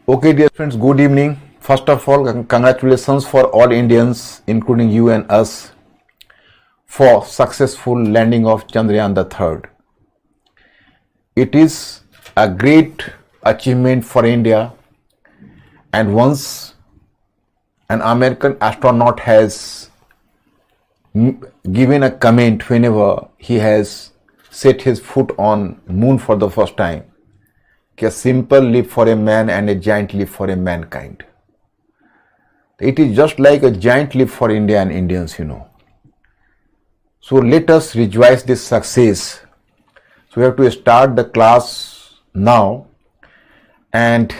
Okay, dear friends, good evening. First of all, congratulations for all Indians, including you and us, for successful landing of Chandrayaan the third. It is a great achievement for India, and once an American astronaut has given a comment whenever he has set his foot on moon for the first time, a simple leap for a man and a giant leap for a mankind. It is just like a giant leap for India and Indians, So let us rejoice this success. So we have to start the class now. And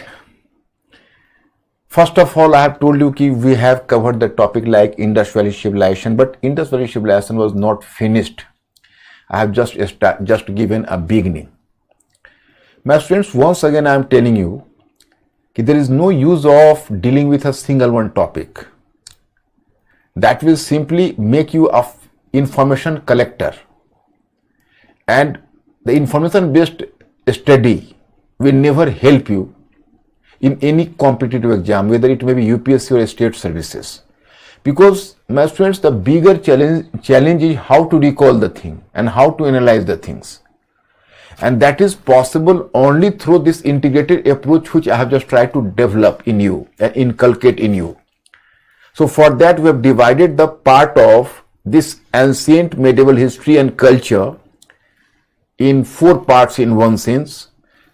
first of all, I have told you that we have covered the topic like Indus Valley Civilization, but Indus Valley Civilization was not finished. I have just given a beginning. My friends, once again I am telling you that there is no use of dealing with a single one topic. That will simply make you an information collector. And the information based study will never help you in any competitive exam, whether it may be UPSC or state services. Because, my friends, the bigger challenge is how to recall the thing and how to analyze the things. And that is possible only through this integrated approach which I have just tried to develop in you and inculcate in you. So for that we have divided the part of this ancient medieval history and culture in 4 parts in one sense.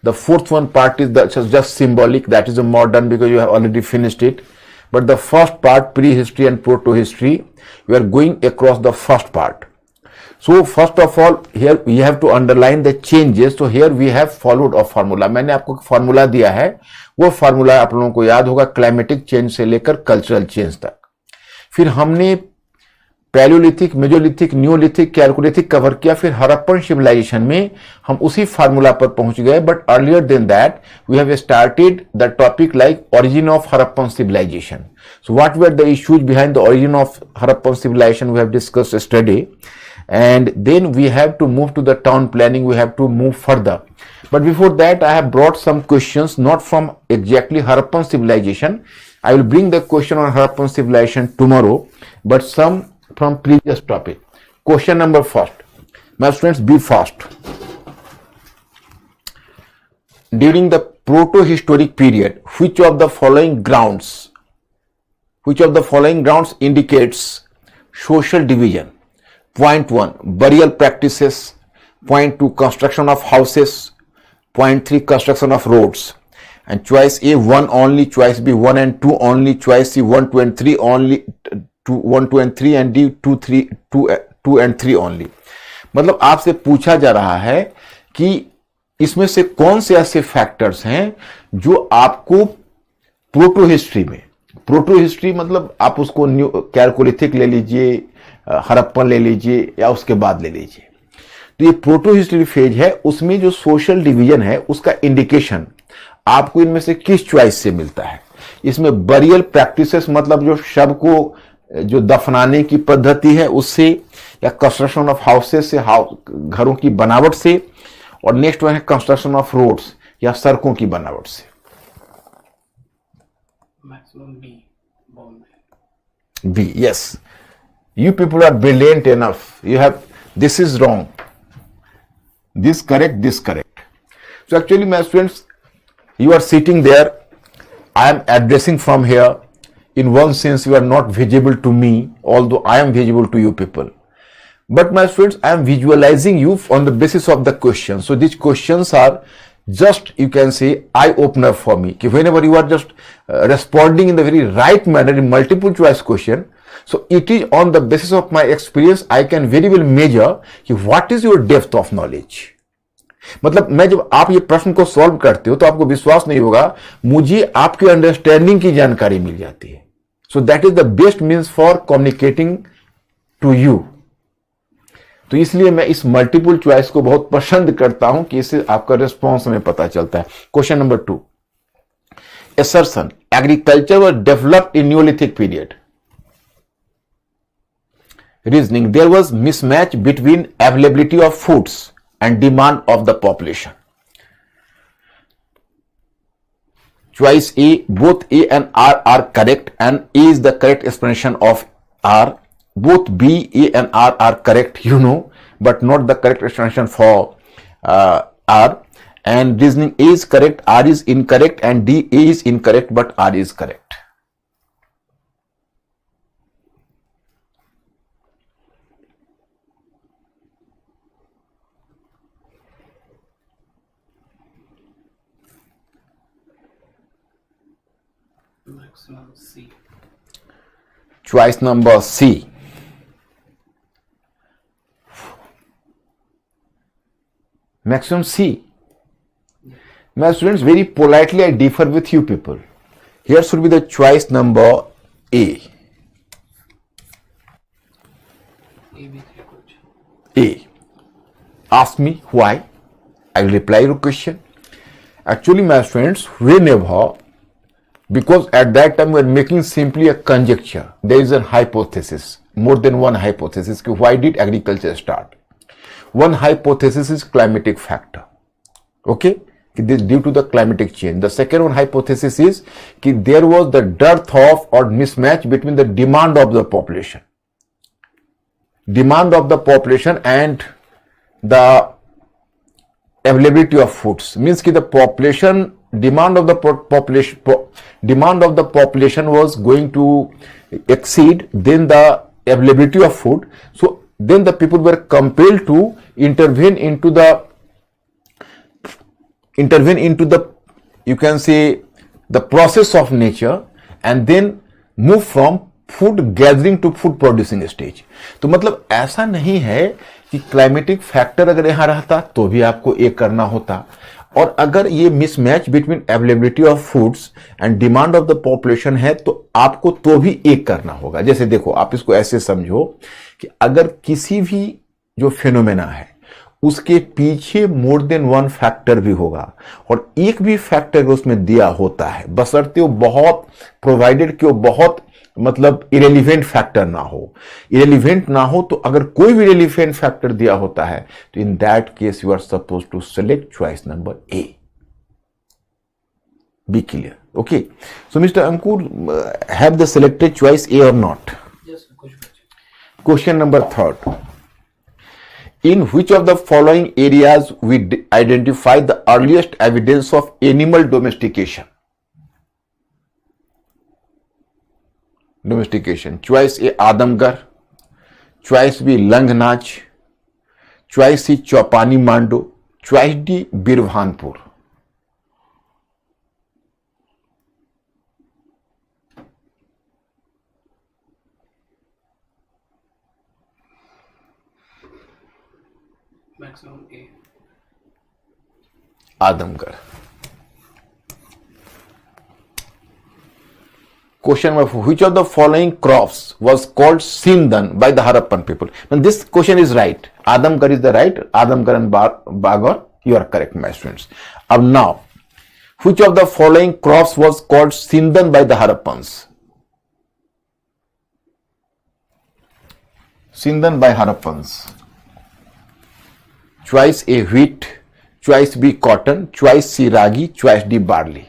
The fourth one part is just symbolic, that is a modern because you have already finished it. But the first part, prehistory and proto-history, we are going across the first part. So first of all, here we have to underline the changes. So here we have followed a formula. मैंने आपको formula दिया है, वो formula आप लोगों को याद होगा climatic change से लेकर cultural change तक. फिर हमने Palaeolithic, Mesolithic, Neolithic, chalcolithic cover किया. फिर हड़प्पन सिविलाइजेशन में हम उसी फार्मूला पर पहुंच गए. But earlier than that we have started the topic like origin of Harappan civilisation. So what were the issues behind the origin of Harappan civilisation we have discussed yesterday. And then we have to move to the town planning, we have to move further. But before that, I have brought some questions not from exactly Harappan civilization. I will bring the question on Harappan civilization tomorrow, but some from previous topic. Question number first. My students, be fast. During the proto-historic period, which of the following grounds indicates social division? Point 1, burial practices. Point 2, construction of houses. Point 3, construction of roads. And choice A, 1 only. Choice B, 1 and 2 only. Choice C, 1, 2 and 3 only. 1, 2 and 3 and D, 2 and 3 only. मतलब आपसे पूछा जा रहा है कि इसमें से कौन से ऐसे फैक्टर्स हैं जो आपको प्रोटो हिस्ट्री मतलब आप उसको कैलकोलिथिक ले लीजिए, हड़प्पन ले लीजिए या उसके बाद ले लीजिए. तो ये प्रोटो हिस्ट्री फेज है, उसमें जो सोशल डिवीजन है उसका इंडिकेशन आपको इनमें से किस चॉइस से मिलता है. इसमें बरियल प्रैक्टिसेस मतलब जो शव को जो दफनाने की पद्धति है उससे, या कंस्ट्रक्शन ऑफ हाउसेस से, घरों की बनावट से, और नेक्स्ट वन है कंस्ट्रक्शन ऑफ रोड्स या सड़कों की बनावट से. B, yes. You people are brilliant enough. This is wrong. This correct. So actually, my students, you are sitting there. I am addressing from here. In one sense, you are not visible to me, although I am visible to you people. But my students, I am visualizing you on the basis of the questions. So these questions are just, you can say, eye-opener for me. Whenever you are just responding in the very right manner in multiple choice question, so it is on the basis of my experience, I can very well measure what is your depth of knowledge. मतलब मैं जब आप ये प्रश्न को solve करते हो तो आपको विश्वास नहीं होगा, मुझे आपकी अंडरस्टैंडिंग की जानकारी मिल जाती है. So that is the best means for communicating to you. तो इसलिए मैं इस मल्टीपल चॉइस को बहुत पसंद करता हूं कि इससे आपका रिस्पॉन्स हमें पता चलता है. Question number 2, assertion, agriculture was developed in Neolithic period. Reasoning, there was mismatch between availability of foods and demand of the population. choice A, both A and R are correct and A is the correct explanation of R. Both B, A and R are correct, but not the correct explanation for R. And reasoning A is correct, R is incorrect, and D, A is incorrect, but R is correct. Maximum C. Choice number C. Maximum C. My students, very politely I differ with you people. Here should be the choice number A. A. Ask me why. I will reply your question. Actually, my friends, whenever, because at that time we are making simply a conjecture, there is a hypothesis, more than one hypothesis. Why did agriculture start? One hypothesis is climatic factor. Okay? This due to the climatic change. The second one hypothesis is that there was the dearth of or mismatch between the demand of the population. Demand of the population and the availability of foods. Means that the population, demand of the population was going to exceed then the availability of food. So then the people were compelled to intervene into the you can say the process of nature and then move from food gathering to food producing stage. तो मतलब ऐसा नहीं है कि climatic factor अगर यहां रहता तो भी आपको एक करना होता, और अगर ये mismatch between availability of foods and demand of the population है तो आपको तो भी एक करना होगा. जैसे देखो, आप इसको ऐसे समझो कि अगर किसी भी जो फिनोमेना है उसके पीछे मोर देन वन फैक्टर भी होगा, और एक भी फैक्टर उसमें दिया होता है, बशर्ते वो बहुत प्रोवाइडेड कि वो बहुत मतलब इरेलीवेंट फैक्टर ना हो. इरेलीवेंट ना हो तो अगर कोई भी इरेलीवेंट फैक्टर दिया होता है तो in that case you are suppose to select choice number A. B clear? Okay. So mister Ankur, have the selected choice A or not? Question number 3. In which of the following areas we identify the earliest evidence of animal domestication? Choice A, आदमगर. Choice B, लंघनाच. Choice C, चौपानी Mando. Choice D, बिरभानपुर. Maximum A. Adamgarh. Question number 4. Which of the following crops was called Sindan by the Harappan people? And this question is right. Adamgarh is the right. Adamgarh and Bagar, you are correct, my students. Now, which of the following crops was called Sindan by the Harappans? Sindan by Harappans. Choice A, wheat. Choice B, cotton. Choice C, ragi. Choice D, barley.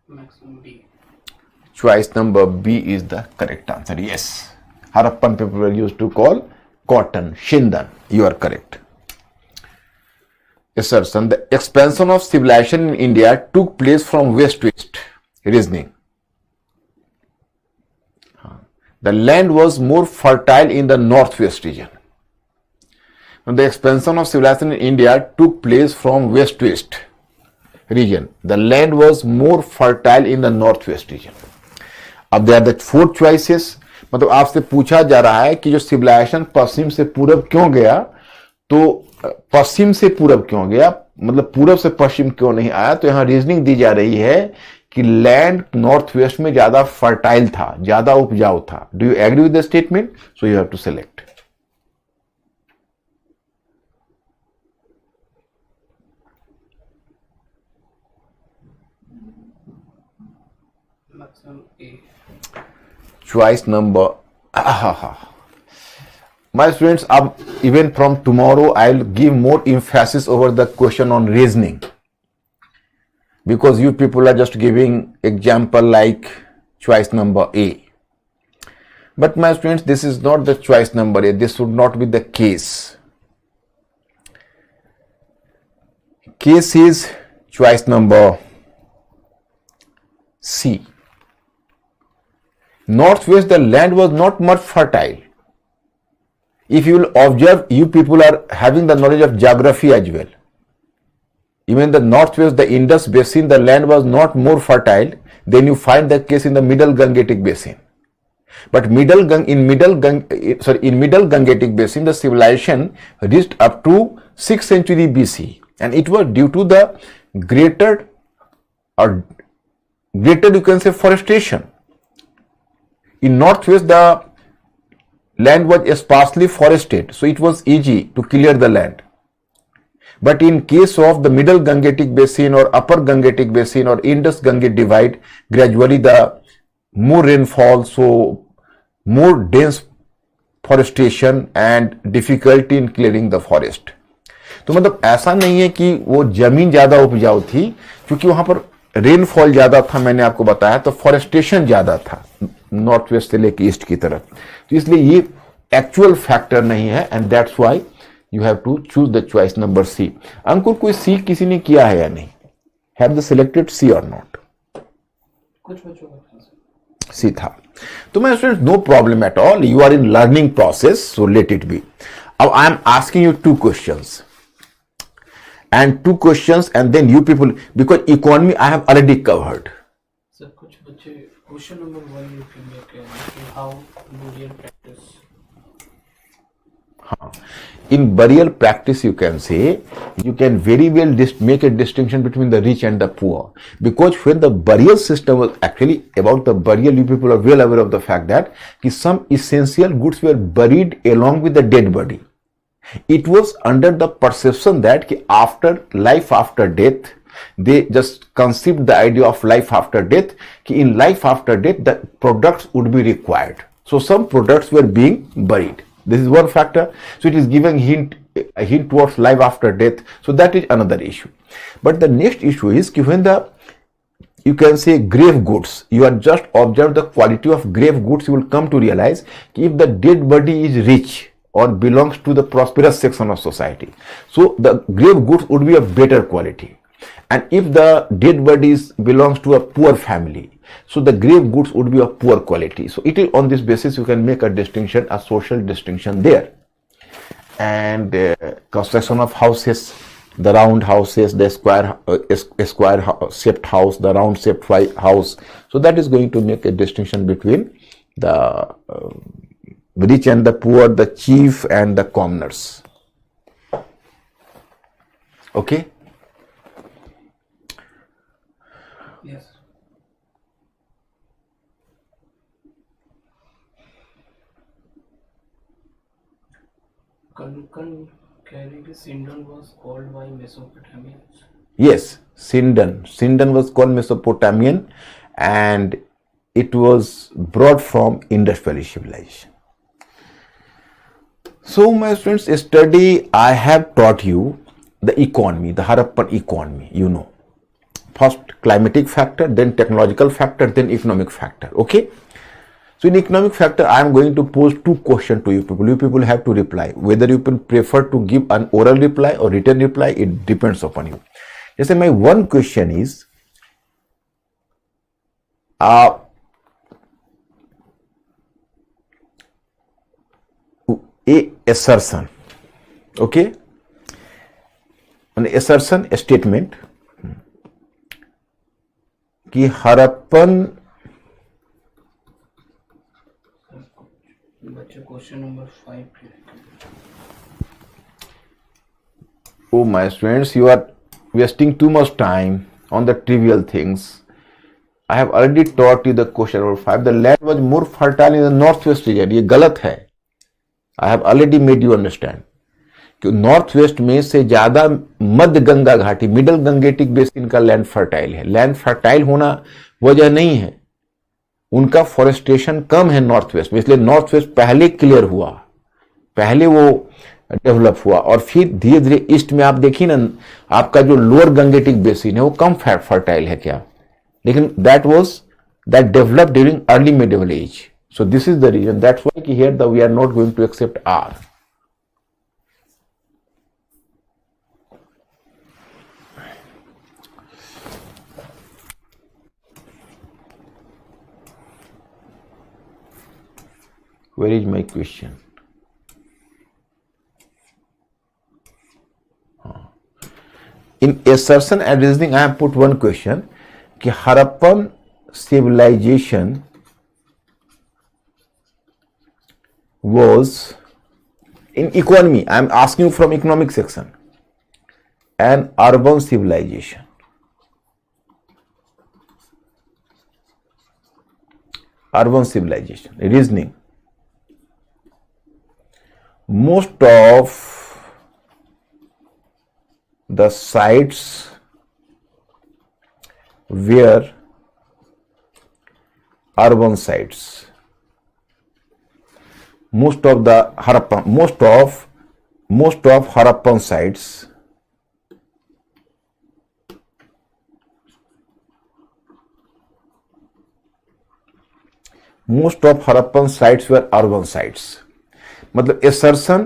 Maximum B. Choice number B is the correct answer. Yes, Harappan people were used to call cotton Shindan. You are correct. Assertion: the expansion of civilization in India took place from west to east. Reasoning: the land was more fertile in the northwest region. When the expansion of civilization in India took place from west to east region, the land was more fertile in the northwest region. अब there are the 4 choices. मतलब आपसे पूछा जा रहा है कि जो civilisation पश्चिम से पूरब क्यों गया, तो पश्चिम से पूरब क्यों गया, मतलब पूरब से पश्चिम क्यों नहीं आया. तो यहां रीजनिंग दी जा रही है कि लैंड नॉर्थ वेस्ट में ज्यादा फर्टाइल था, ज्यादा उपजाऊ था. Do you agree with the statement? So you have to select. Maximum A. choice number. My students, even from tomorrow, I'll give more emphasis over the question on reasoning, because you people are just giving example like choice number A. But my students, this is not the choice number A. This should not be the case. Case is choice number C. Northwest, the land was not much fertile. If you will observe, you people are having the knowledge of geography as well. Even the northwest, the Indus basin, the land was not more fertile. Then you find the case in the middle Gangetic basin. But in middle Gangetic basin, the civilization reached up to 6th century BC, and it was due to the greater you can say forestation. In northwest, the land was sparsely forested, so it was easy to clear the land. But in case of the middle Gangetic basin or upper Gangetic basin or Indus Gangetic divide, gradually the more rainfall, so more dense forestation and difficulty in clearing the forest. तो मतलब ऐसा नहीं है कि वो जमीन ज्यादा उपजाऊ थी, क्योंकि वहां पर रेनफॉल ज्यादा था, मैंने आपको बताया, तो फॉरेस्टेशन ज्यादा था नॉर्थ वेस्ट से लेके ईस्ट की तरफ. तो इसलिए ये एक्चुअल फैक्टर नहीं है, and that's why you have to choose the choice number C. Ankur, कोई सी किसी ने किया है या नहीं? हैव द सिलेक्टेड सी और नॉट? कुछ बच्चों का सी था. तो मैं student, no problem at all, you are in learning process, so let it be. अब I am asking you two questions and then you people, because economy I have already covered. Sir, कुछ बच्चे question number 1 you can make कि how burial practice. हाँ, in burial practice you can say, you can very well make a distinction between the rich and the poor, because when the burial system was actually about the burial, you people are well aware of the fact that some essential goods were buried along with the dead body. It was under the perception that after life after death, they just conceived the idea of life after death. In life after death, the products would be required. So some products were being buried. This is one factor. So it is giving a hint towards life after death. So that is another issue. But the next issue is when you can say grave goods, you are just observe the quality of grave goods, you will come to realize if the dead body is rich or belongs to the prosperous section of society, so the grave goods would be of better quality. And if the dead bodies belongs to a poor family, so the grave goods would be of poor quality. So it is on this basis you can make a distinction, a social distinction there. And construction of houses, the round houses, the square shaped house, the round shaped house, so that is going to make a distinction between the rich and the poor, the chief and the commoners. Okay? Yes. Carried Sindon was called by Mesopotamians. Yes, Sindon was called Mesopotamian, and it was brought from Indus Valley civilization. So my students, study, I have taught you the economy, the Harappan economy, you know. First climatic factor, then technological factor, then economic factor. Okay? So in economic factor, I am going to pose two questions to you people. You people have to reply. Whether you people prefer to give an oral reply or written reply, it depends upon you. Just my one question is, a assertion, okay, an assertion, a statement कि हड़प्पन, बच्चे question number 5. Oh my students, you are wasting too much time on the trivial things. I have already taught you the question number 5. The land was more fertile in the northwest region. ये गलत है. I have already made you understand कि north west में से ज्यादा मध्य गंगा घाटी, middle Gangetic basin का land fertile है. लैंड फर्टाइल होना वजह नहीं है उनका फॉरेस्टेशन कम है नॉर्थ वेस्ट में, इसलिए नॉर्थ वेस्ट पहले क्लियर हुआ, पहले वो डेवलप हुआ, और फिर धीरे धीरे ईस्ट में आप देखिए ना, आपका जो लोअर गंगेटिक बेसिन है वो कम फर्टाइल है क्या, लेकिन that develop during early medieval age. So this is the reason, that's why कि here we are not going to accept R. Where is my question? In assertion and reasoning, I have put one question कि Harappan civilization was in economy. I am asking you from economic section. An urban civilization. Urban civilization. Reasoning. Most of the sites were urban sites. Most of Harappan sites were urban sites. मतलब assertion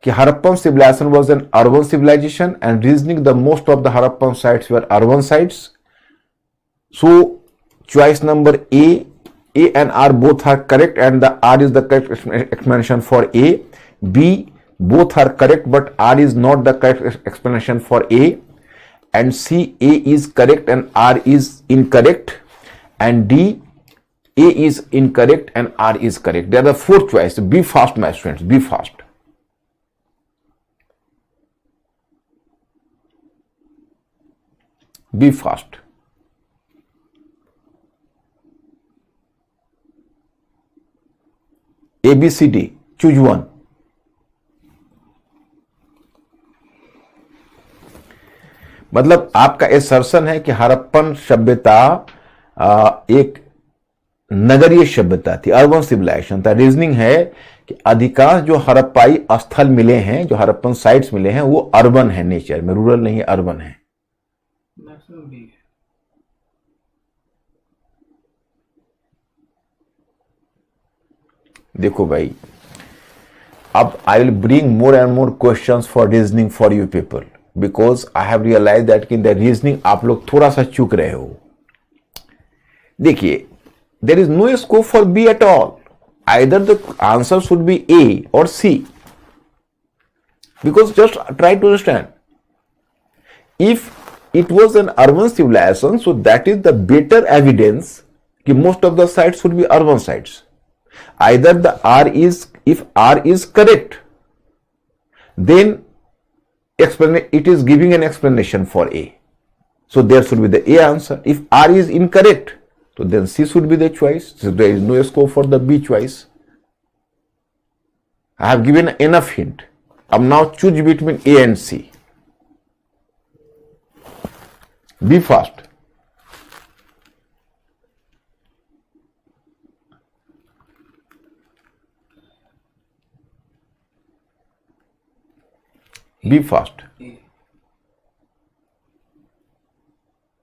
कि Harappan civilization was an urban civilization, and reasoning the most of the Harappan sites were urban sites. So choice number A and R both are correct, and the R is the correct explanation for A. B, both are correct, but R is not the correct explanation for A. And C, A is correct and R is incorrect. And D, A is incorrect and R is correct. They are the four choices. Be fast, my friends. Be fast. Be fast. A, B, C, D. Choose one. मतलब आपका assertion है कि हड़प्पन सभ्यता एक नगरीय सभ्यता थी, urban civilisation था. रीजनिंग है कि अधिकांश जो हड़प्पाई स्थल मिले हैं, जो हड़प्पन साइट्स मिले हैं, वो अर्बन है नेचर में, रूरल नहीं है, अर्बन है. देखो भाई, अब I will bring more and more questions for reasoning for you people, because I have realise that कि इन द रीजनिंग आप लोग थोड़ा सा चूक रहे हो. देखिए, there is no scope for B at all. Either the answer should be A or C. Because just try to understand. If it was an urban civilization, so that is the better evidence that most of the sites should be urban sites. Either if R is correct, then it is giving an explanation for A. So there should be the A answer. If R is incorrect, so then C should be the choice. So there is no scope for the B choice. I have given enough hint. अब now choose between A and C. Be fast. Be fast.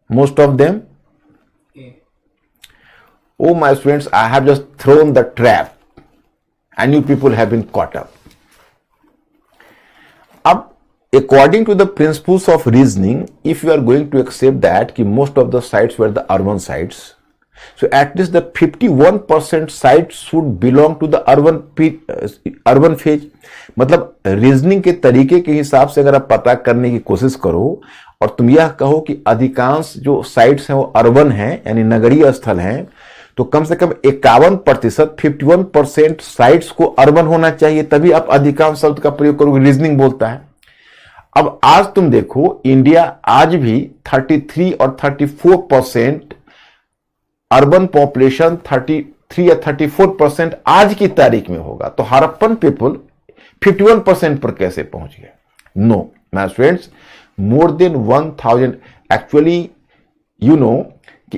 Most of them? Oh my students, I have just thrown the trap and you people have been caught up. Ab, according to the principles of reasoning, if you are going to accept that कि most of the sites were the urban sites, so at least the 51% sites should belong to the urban phase. मतलब reasoning के तरीके के हिसाब से अगर आप पता करने की कोशिश करो और तुम यह कहो कि अधिकांश जो साइट्स हैं वो अर्बन हैं, यानी नगरीय स्थल हैं, तो कम से कम 51%, 51% साइट्स को अर्बन होना चाहिए, तभी आप अधिकांश शब्द का प्रयोग करोगे. रीजनिंग बोलता है. अब आज तुम देखो, इंडिया आज भी 33 और 34% अर्बन पॉपुलेशन 33 या 34% आज की तारीख में होगा, तो हड़प्पन पीपल 51% पर कैसे पहुंच गए? No my friends, more than 1000 actually, you know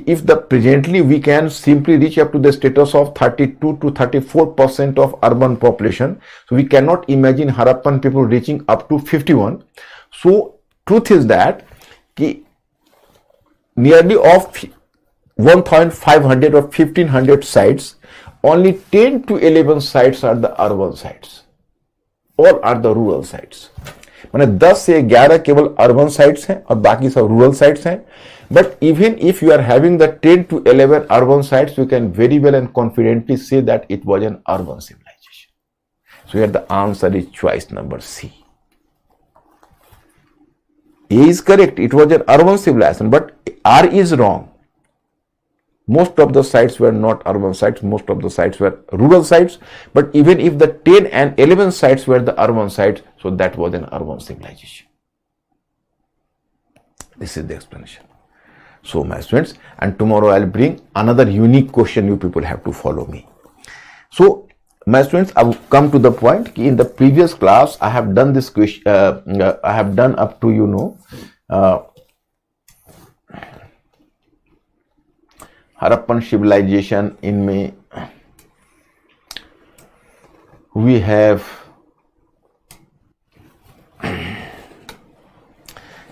if the presently we can simply reach up to the status of 32 to 34% of urban population, so we cannot imagine Harappan people reaching up to 51. So truth is that nearly of 1,500 or 1,500 sites, only 10 to 11 sites are the urban sites, all are the rural sites. माने 10 से 11 केवल urban sites हैं और बाकी सब rural sites हैं. But even if you are having the 10 to 11 urban sites, you can very well and confidently say that it was an urban civilisation. So here the answer is choice number C. A is correct, it was an urban civilization, but R is wrong. Most of the sites were not urban sites, most of the sites were rural sites, but even if the 10 and 11 sites were the urban sites, so that was an urban civilization. This is the explanation. So my students, and tomorrow I'll bring another unique question, you people have to follow me. So my students, I will come to the point in the previous class I have done this question, I have done up to Harappan civilization. In me we have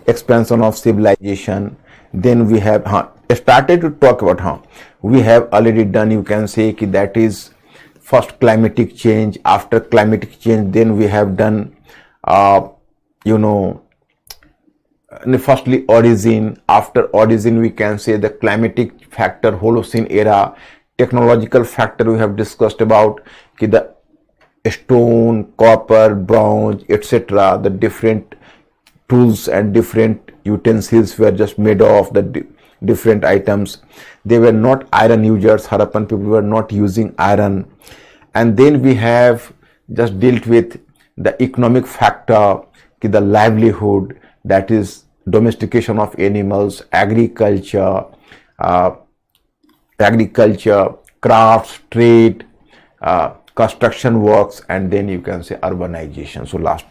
expansion of civilization, then we have started to talk about we have already done, you can say that is first climatic change. After climatic change, then we have done firstly origin. Origin, after origin we can say the climatic factor, Holocene era. Technological factor we have discussed about the stone, copper, bronze, etc. The different tools and different utensils were just made of the different items. They were not iron users. Harappan people were not using iron. And then we have just dealt with the economic factor, the livelihood, that is domestication of animals, agriculture, crafts, trade, construction works, and then you can say urbanization. So last,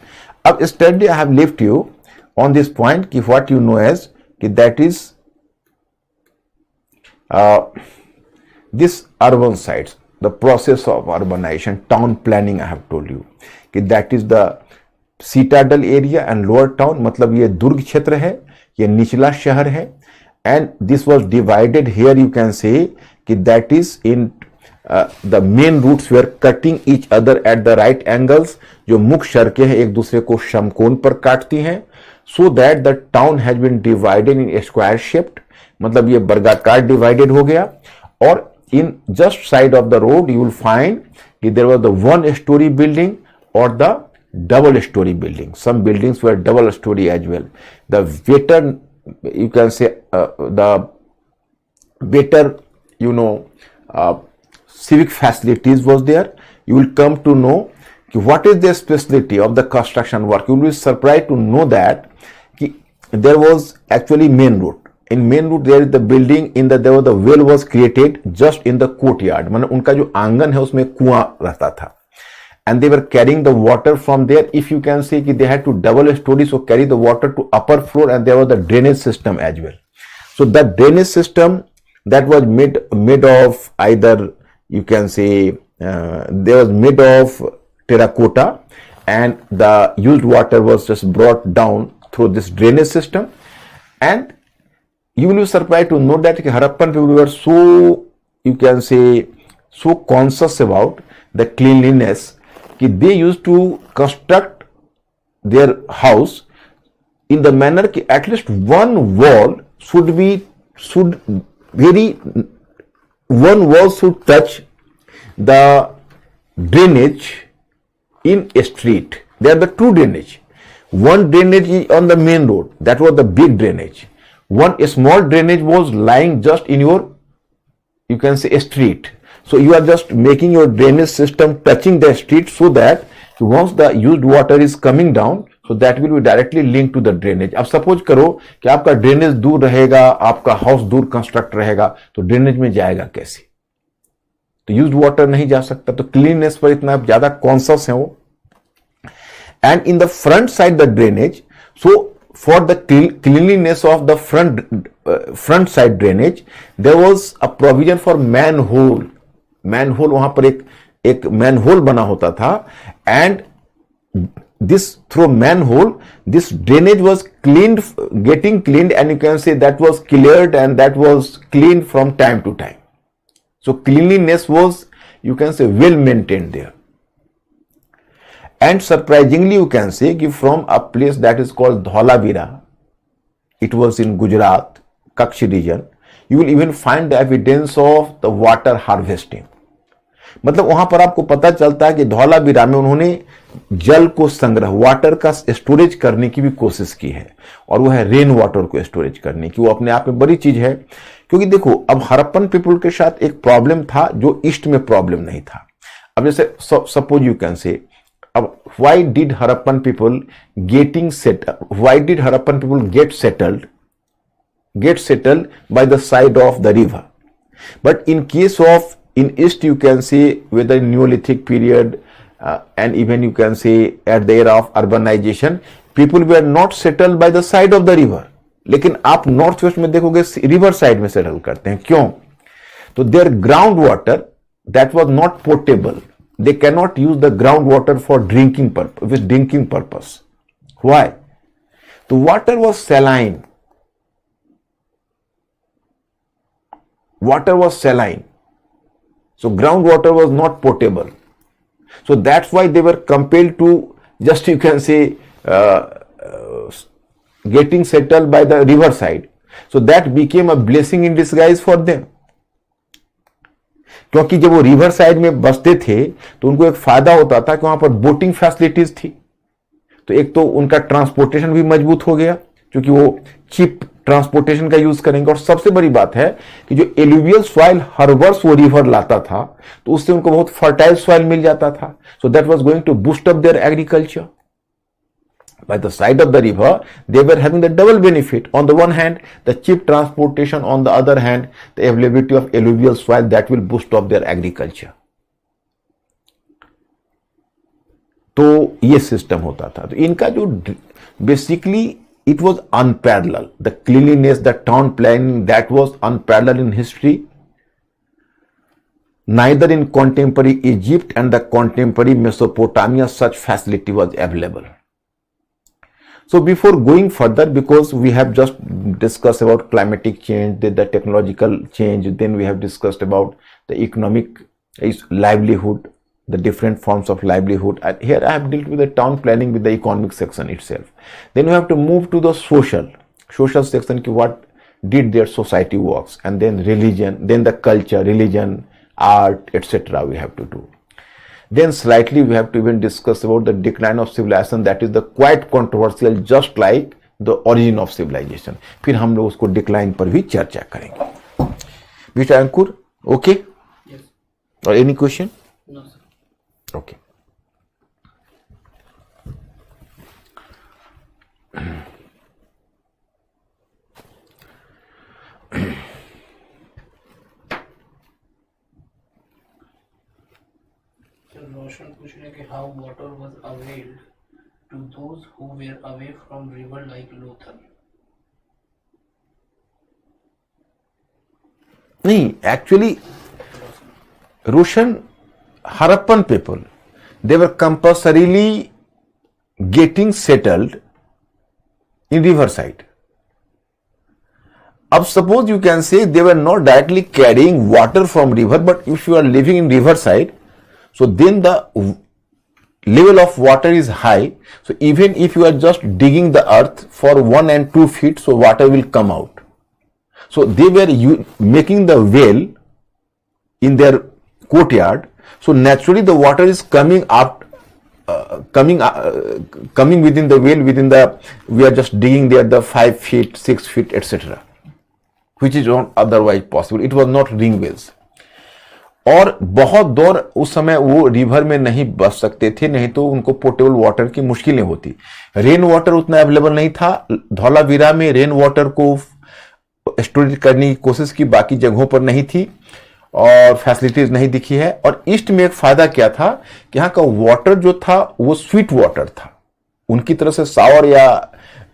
yesterday I have left you on this point, what you know as that is this urban sites, the process of urbanization, town planning. I have told you that is the citadel area and lower town. मतलब ये दुर्ग क्षेत्र है, ये निचला शहर है, and this was divided here. You can say that is in the main routes were cutting each other at the right angles. जो मुख्य सड़कें हैं एक दूसरे को समकोण पर काटती हैं. So that the town has been divided in square shaped. मतलब ये वर्गाकार डिवाइडेड हो गया. और in just side of the road you will find there was the one story building or the double story building. Some buildings were double story as well. The better, you can say the better civic facilities was there. You will come to know what is the specialty of the construction work. You will be surprised to know that there was actually main road. In main road there is the building, there was the well was created just in the courtyard. मतलब उनका जो आंगन है उसमें कुआं रहता था. And they were carrying the water from there. If you can say they had to double story, so carry the water to upper floor, and there was the drainage system as well. So the drainage system that was made of either, you can say there was made of terracotta, and the used water was just brought down through this drainage system. And you will be surprised to know that Harappan people were so, you can say, so conscious about the cleanliness that they used to construct their house in the manner that at least one wall should touch the drainage in a street. They are the two drainage. One drainage is on the main road, that was the big drainage. One small drainage was lying just in your, you can say, a street. So you are just making your drainage system touching the street, so that once the used water is coming down, so that will be directly linked to the drainage. अब suppose करो कि आपका drainage दूर रहेगा, आपका house दूर construct रहेगा, तो ड्रेनेज में जाएगा कैसे? तो यूज्ड वाटर नहीं जा सकता. तो क्लीननेस पर इतना ज्यादा कॉन्शियस है वो. And in the front side the drainage, so for the cleanliness of the front side drainage, there was a provision for manhole. Manhole, वहां पर एक manhole बना होता था, and this through manhole, this drainage was getting cleaned, and you can say that was cleared and that was cleaned from time to time. So cleanliness was, you can say, well maintained there. And surprisingly, you can say कि from a place that is called Dholavira, it was in Gujarat, Kutch region, you will even find the evidence of the water harvesting. मतलब वहां पर आपको पता चलता है कि धौलावीरा में उन्होंने जल को संग्रह, वाटर का स्टोरेज करने की भी कोशिश की है, और वो है रेन वाटर को स्टोरेज करने की. वो अपने आप में बड़ी चीज है, क्योंकि देखो अब हड़प्पन पीपल के साथ एक प्रॉब्लम था जो ईस्ट में प्रॉब्लम नहीं था. अब जैसे सपोज यू कैन से, अब why did Harappan people get settled by the side of the river? But in case of in east, you can say whether in Neolithic period and even you can say at the era of urbanization, people were not settled by the side of the river. लेकिन आप north west में देखोगे river side में settle करते हैं. क्यों? तो their ground water that was not portable, they cannot use the groundwater for drinking purpose. Why? The water was saline. So groundwater was not potable. So that's why they were compelled to just, you can say, getting settled by the river side. So that became a blessing in disguise for them. क्योंकि जब वो river side में बसते थे तो उनको एक फायदा होता था कि वहां पर बोटिंग फैसिलिटीज थी. तो एक तो उनका ट्रांसपोर्टेशन भी मजबूत हो गया, क्योंकि वो चीप ट्रांसपोर्टेशन का यूज करेंगे. और सबसे बड़ी बात है कि जो एलुवियल सॉइल हर वर्ष वो रिवर लाता था, तो उससे उनको बहुत फर्टाइल सॉइल मिल जाता था. So that was going to boost up their agriculture. By the side of the river, they were having the double benefit. On the one hand, the cheap transportation. On the other hand, the availability of alluvial soil that will boost up their agriculture. तो ये system होता था. तो इनका जो basically it was unparalleled. The cleanliness, the town planning, that was unparalleled in history. Neither in contemporary Egypt and the contemporary Mesopotamia such facility was available. So before going further, because we have just discussed about climatic change, the technological change, then we have discussed about the economic livelihood, the different forms of livelihood. And here I have dealt with the town planning with the economic section itself. Then we have to move to the social section, what did their society works, and then religion, then the culture, religion, art, etc. we have to do. Then slightly we have to even discuss about the decline of civilization, that is the quite controversial, just like the origin of civilization. फिर हम लोग उसको decline पर भी चर्चा करेंगे. Mr. Ankur, okay? Yes. Or any question? No, sir. Okay. रोशन पूछ रहे कि how water was availed to those who were away from river like Lothal. नहीं, actually, Roshan, Harappan people, they were compulsorily getting settled in riverside. अब suppose you can say they were not directly carrying water from river, but if you are living in riverside, so then the level of water is high. So even if you are just digging the earth for 1 and 2 feet, so water will come out. So they were making the well in their courtyard. So naturally the water is coming up, coming within the well, we are just digging there the 5 feet, 6 feet, etc. which is not otherwise possible. It was not ring wells. और बहुत दूर उस समय वो river में नहीं बस सकते थे, नहीं तो उनको पोर्टेबल वाटर की मुश्किलें होती. रेन वाटर उतना अवेलेबल नहीं था. धौलावीरा में रेन वाटर को स्टोरेज करने की कोशिश की, बाकी जगहों पर नहीं थी और फैसिलिटीज नहीं दिखी है. और ईस्ट में एक फायदा क्या था कि यहाँ का वाटर जो था वो स्वीट वाटर था. उनकी तरह से सावर या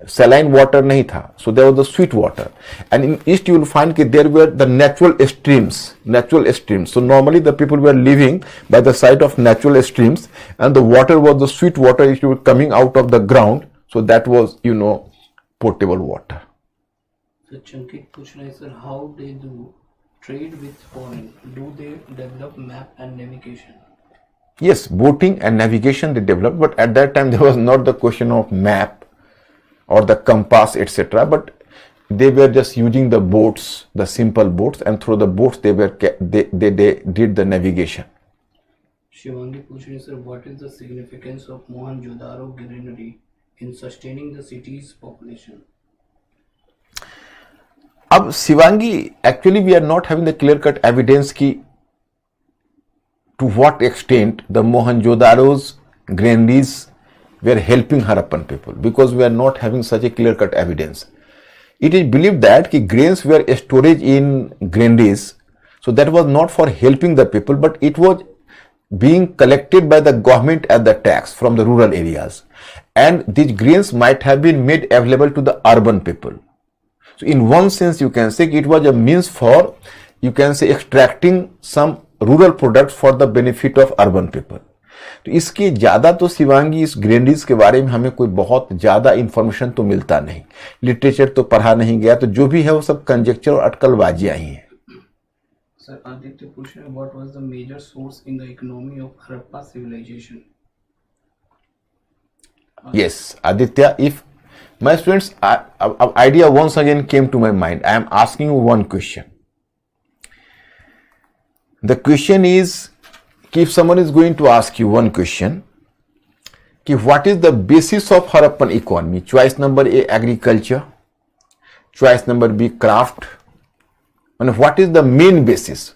saline water नहीं था, so there was the sweet water. And in east you will find that there were the natural streams. So normally the people were living by the side of natural streams, and the water was the sweet water which was coming out of the ground. So that was, potable water. So Chankit पूछ रहे हैं sir, how they do trade with foreign? Do they develop map and navigation? Yes, boating and navigation they developed, but at that time there was not the question of map or the compass, etc. But they were just using the boats, the simple boats, and through the boats they did the navigation. Shivangi पूछ रही है sir, what is the significance of Mohenjo-daro granary in sustaining the city's population? अब Shivangi, actually we are not having the clear-cut evidence की to what extent the Mohenjo-daro's granaries were helping Harappan people, because we are not having such a clear-cut evidence. It is believed that ki grains were stored in granaries, so that was not for helping the people, but it was being collected by the government as the tax from the rural areas, and these grains might have been made available to the urban people. So in one sense you can say it was a means for, you can say, extracting some rural products for the benefit of urban people. तो इसके ज्यादा तो शिवांगी इस granaries के बारे में हमें कोई बहुत ज्यादा इंफॉर्मेशन तो मिलता नहीं, लिटरेचर तो पढ़ा नहीं गया, तो जो भी है वो सब कंजेक्चर और अटकलबाजियां ही हैं. सर आदित्य पूछ रहे हैं, what was the major source in the economy of Harappa civilisation? Yes, Aditya, if my students, an idea once again came to my mind. I am asking you one question. The question is, if someone is going to ask you one question, what is the basis of Harappan economy? Choice number A, agriculture. Choice number B, craft. And what is the main basis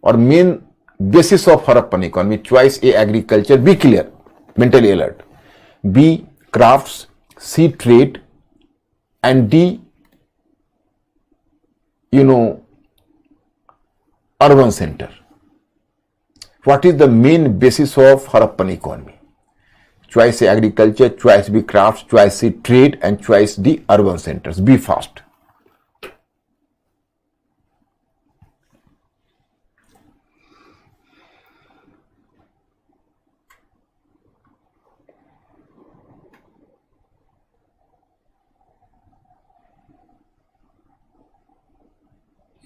or main basis of Harappan economy? Choice A, agriculture. Be clear, mentally alert. B, crafts. C, trade. And D, urban center. What is the main basis of Harappan economy? Choice A, agriculture. Choice B, crafts. Choice C, trade. And choice D, urban centers. Be fast.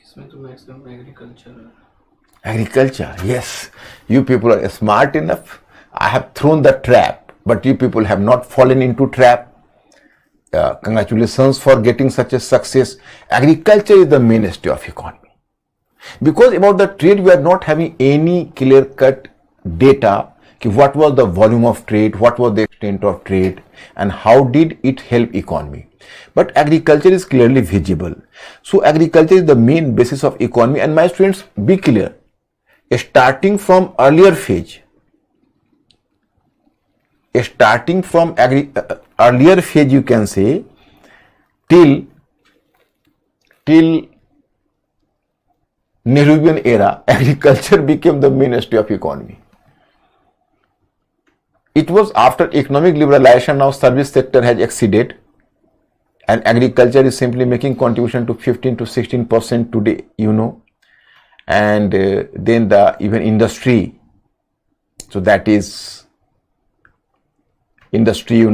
इसमें तो maximum agriculture है. Agriculture, yes. You people are smart enough. I have thrown the trap, but you people have not fallen into trap. Congratulations for getting such a success. Agriculture is the mainstay of economy. Because about the trade, we are not having any clear-cut data. What was the volume of trade? What was the extent of trade? And how did it help economy? But agriculture is clearly visible. So agriculture is the main basis of economy. And my students, be clear. Starting from earlier phase, earlier phase, you can say, till Nehruvian era, agriculture became the mainstay of economy. It was after economic liberalization, now service sector has exceeded, and agriculture is simply making contribution to 15 to 16% today, and then the even industry. So that is industry,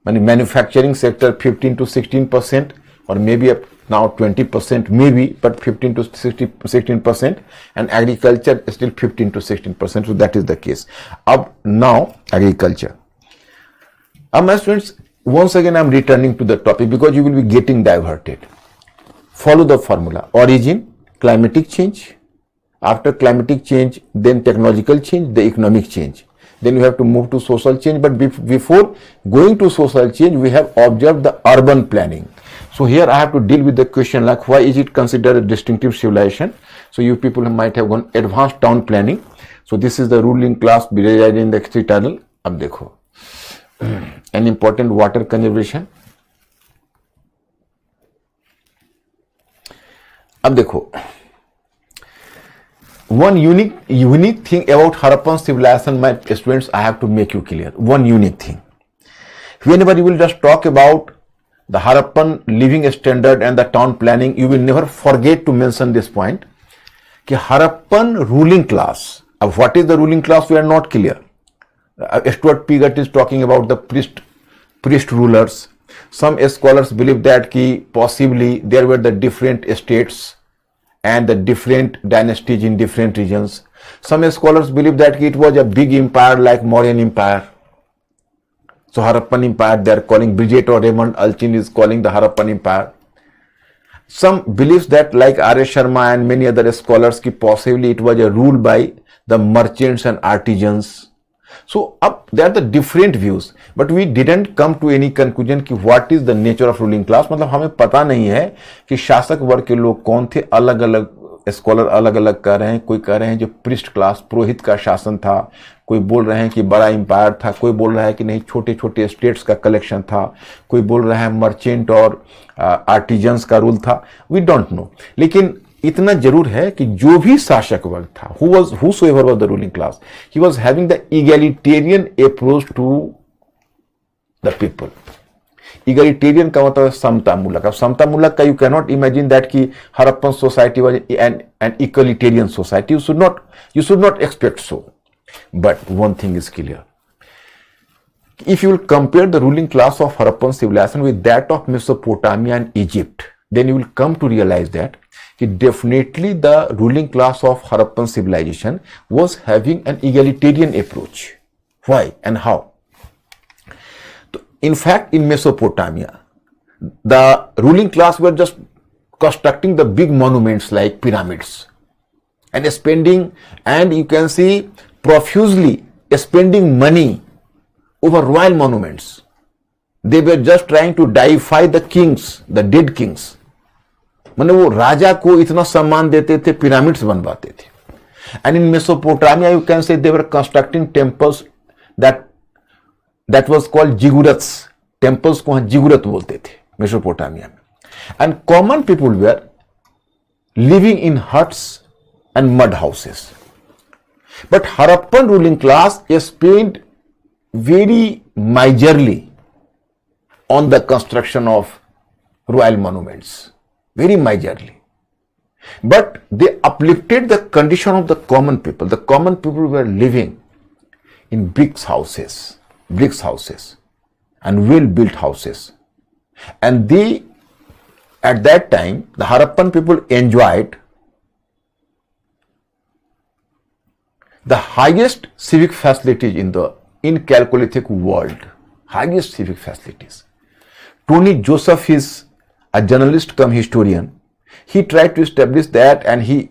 manufacturing sector 15 to 16%, or maybe up now 20%, maybe, but 15 to 16%, and agriculture is still 15 to 16%. So that is the case. Now agriculture. My students, once again I am returning to the topic because you will be getting diverted. Follow the formula: origin, climatic change. After climatic change, then technological change, the economic change. Then you have to move to social change. But before going to social change, we have observed the urban planning. So here I have to deal with the question like, why is it considered a distinctive civilization? So you people might have gone advanced town planning. So this is the ruling class residing in the citadel. अब देखो, an important water conservation. अब देखो, one unique thing about Harappan civilization, my students, I have to make you clear. One unique thing. Whenever you will just talk about the Harappan living standard and the town planning, you will never forget to mention this point कि Harappan ruling class. What is the ruling class? We are not clear. Stuart Piggott is talking about the priest rulers. Some scholars believe that possibly there were the different states and the different dynasties in different regions. Some scholars believe that it was a big empire like Mauryan Empire. So Harappan Empire, they are calling, Bridget or Raymond Alchin is calling the Harappan Empire. Some believes that like R.S. Sharma and many other scholars, possibly it was a rule by the merchants and artisans. So there are the different views, but we didn't come to any conclusion कि what is the nature of ruling class. मतलब हमें पता नहीं है कि शासक वर्ग के लोग कौन थे. अलग अलग स्कॉलर अलग अलग कह रहे हैं. कोई कह रहे हैं जो प्रिस्ट क्लास, पुरोहित का शासन था. कोई बोल रहे हैं कि बड़ा एम्पायर था. कोई बोल रहा है कि नहीं, छोटे छोटे स्टेट्स का कलेक्शन था. कोई बोल रहा है मर्चेंट और आर्टिजन्स का रूल था. We don't know. लेकिन इतना जरूर है कि जो भी शासक वर्ग था, whosoever was the ruling class, he was having the egalitarian approach to the people. Egalitarian का मतलब समता मूलक. अब समता मूलक का you cannot imagine that कि Harappan society was an egalitarian society. You should not expect so. But one thing is clear. If you will compare the ruling class of Harappan civilization with that of Mesopotamia and Egypt, then you will come to realize that definitely the ruling class of Harappan civilization was having an egalitarian approach. Why and how? In fact, in Mesopotamia, the ruling class were just constructing the big monuments like pyramids and spending, and you can see profusely spending money over royal monuments. They were just trying to deify the kings, the dead kings. मतलब वो राजा को इतना सम्मान देते थे, pyramids बनवाते थे. And in Mesopotamia you can say they were constructing temples that was called ziggurats. Temples को जिगुरत बोलते थे मेसोपोटामिया में. And common people were living in huts and mud houses. But Harappan ruling class spend very majorly on the construction of royal monuments, very majorly. But they uplifted the condition of the common people. The common people were living in bricks houses and well-built houses. And they, at that time, the Harappan people enjoyed the highest civic facilities in the Chalcolithic world. Highest civic facilities. Tony Joseph is a journalist come historian. He tried to establish that, and he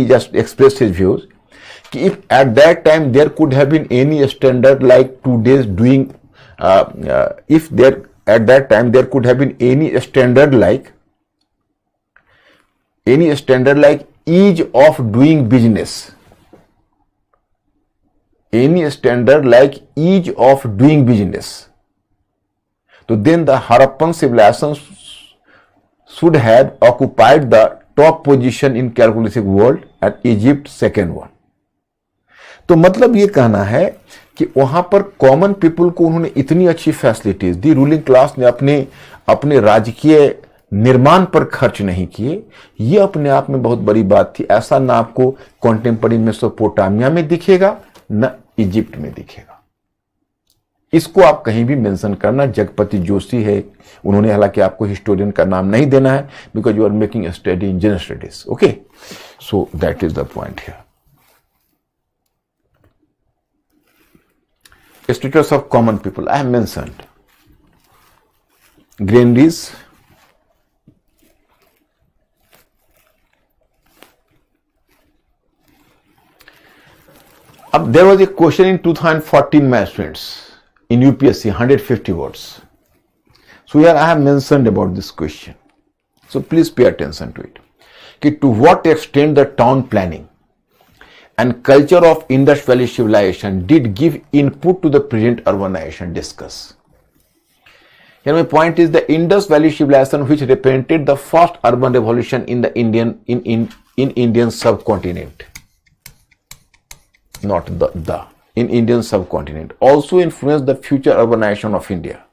just expressed his views. If at that time there could have been any standard like today's doing, if there at that time there could have been any standard like ease of doing business. Any standard like ease of doing business. So then the Harappan civilization should have occupied the top position in Chalcolithic world and Egypt second one. तो मतलब ये कहना है कि वहां पर common people को उन्होंने इतनी अच्छी फैसिलिटीज दी, रूलिंग क्लास ने अपने राजकीय निर्माण पर खर्च नहीं किए. ये अपने आप में बहुत बड़ी बात थी. ऐसा ना आपको कॉन्टेम्पररी मेसोपोटामिया में दिखेगा न इजिप्ट में दिखेगा. इसको आप कहीं भी मेंशन करना. जगपति जोशी है, उन्होंने, हालांकि आपको हिस्टोरियन का नाम नहीं देना है because you are making a study in general studies. Okay, so that is the point here. Status of common people I have mentioned. Granaries, there was a question in 2014 maths students in UPSC 150 words. So here I have mentioned about this question. So please pay attention to it. To what extent the town planning and culture of Indus Valley civilization did give input to the present urbanization? Discuss. Here my point is the Indus Valley civilization, which represented the first urban revolution in the Indian subcontinent. Not the in Indian subcontinent, also influenced the future urbanization of India.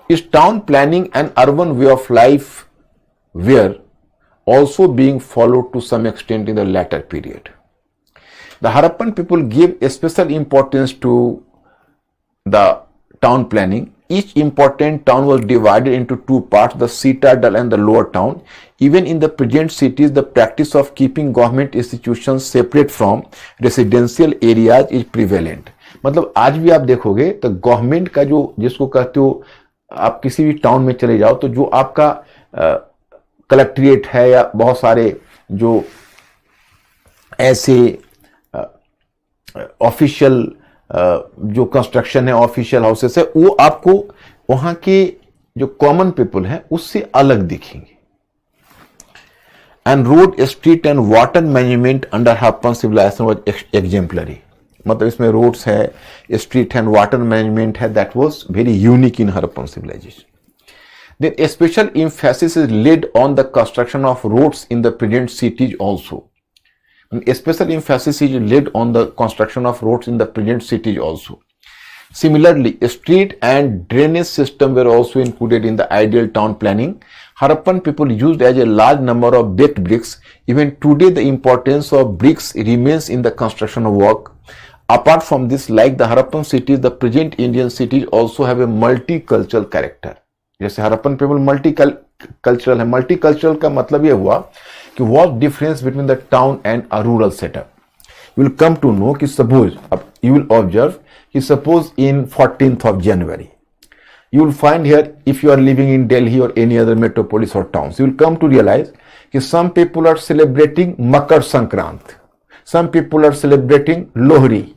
Is town planning and urban way of life were also being followed to some extent in the latter period. The Harappan people gave a special importance to the town planning. Each important town was divided into two parts, the citadel and the lower town. Even in the present cities, the practice of keeping government institutions separate from residential areas is prevalent. मतलब आज भी आप देखोगे तो government का जो जिसको कहते हो, आप किसी भी टाउन में चले जाओ तो जो आपका कलेक्ट्रेट है या बहुत सारे जो ऐसे ऑफिशियल जो कंस्ट्रक्शन है, ऑफिशियल हाउसेस है, वो आपको वहां के जो कॉमन पीपल हैं उससे अलग दिखेंगे. And road, street and water management under Harappan civilisation was exemplary. मतलब इसमें रोड्स है, स्ट्रीट एंड वाटर मैनेजमेंट है, that was very unique in Harappan civilisation. Then a special emphasis is laid on the construction of roads in the present cities also. A special emphasis is laid on the construction of roads in the present cities also. Similarly, street and drainage system were also included in the ideal town planning. Harappan people used as a large number of baked bricks. Even today, the importance of bricks remains in the construction work. Apart from this, like the Harappan cities, the present Indian cities also have a multicultural character. जैसे Harappan people multicultural है. Multicultural का मतलब ये हुआ कि what difference between the town and a rural setup. You will come to know कि suppose, अब you will observe कि suppose in 14th of January you will find here, if you are living in Delhi or any other metropolis or towns, you will come to realize कि some people are celebrating Makar Sankrant, some people are celebrating Lohri,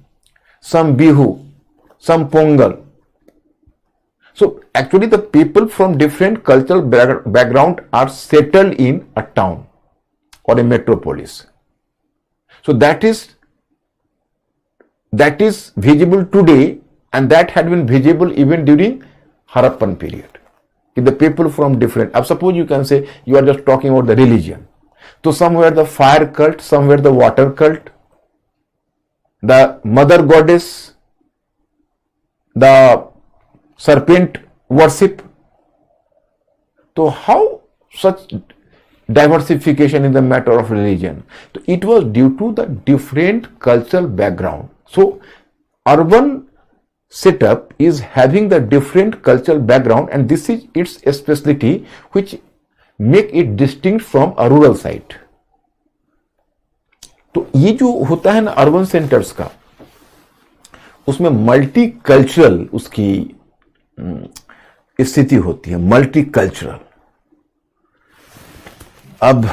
some Bihu, some Pongal. So actually the people from different cultural background are settled in a town or a metropolis. So that is visible today, and that had been visible even during Harappan period. The people from different, suppose you can say you are just talking about the religion. So somewhere the fire cult, somewhere the water cult, the mother goddess, the serpent worship. So how such diversification in the matter of religion? So it was due to the different cultural background. So urban setup is having the different cultural background, and this is its specialty which make it distinct from a rural site. तो ये जो होता है ना urban centres का, उसमें multi cultural उसकी स्थिति होती है, मल्टीकल्चरल. अब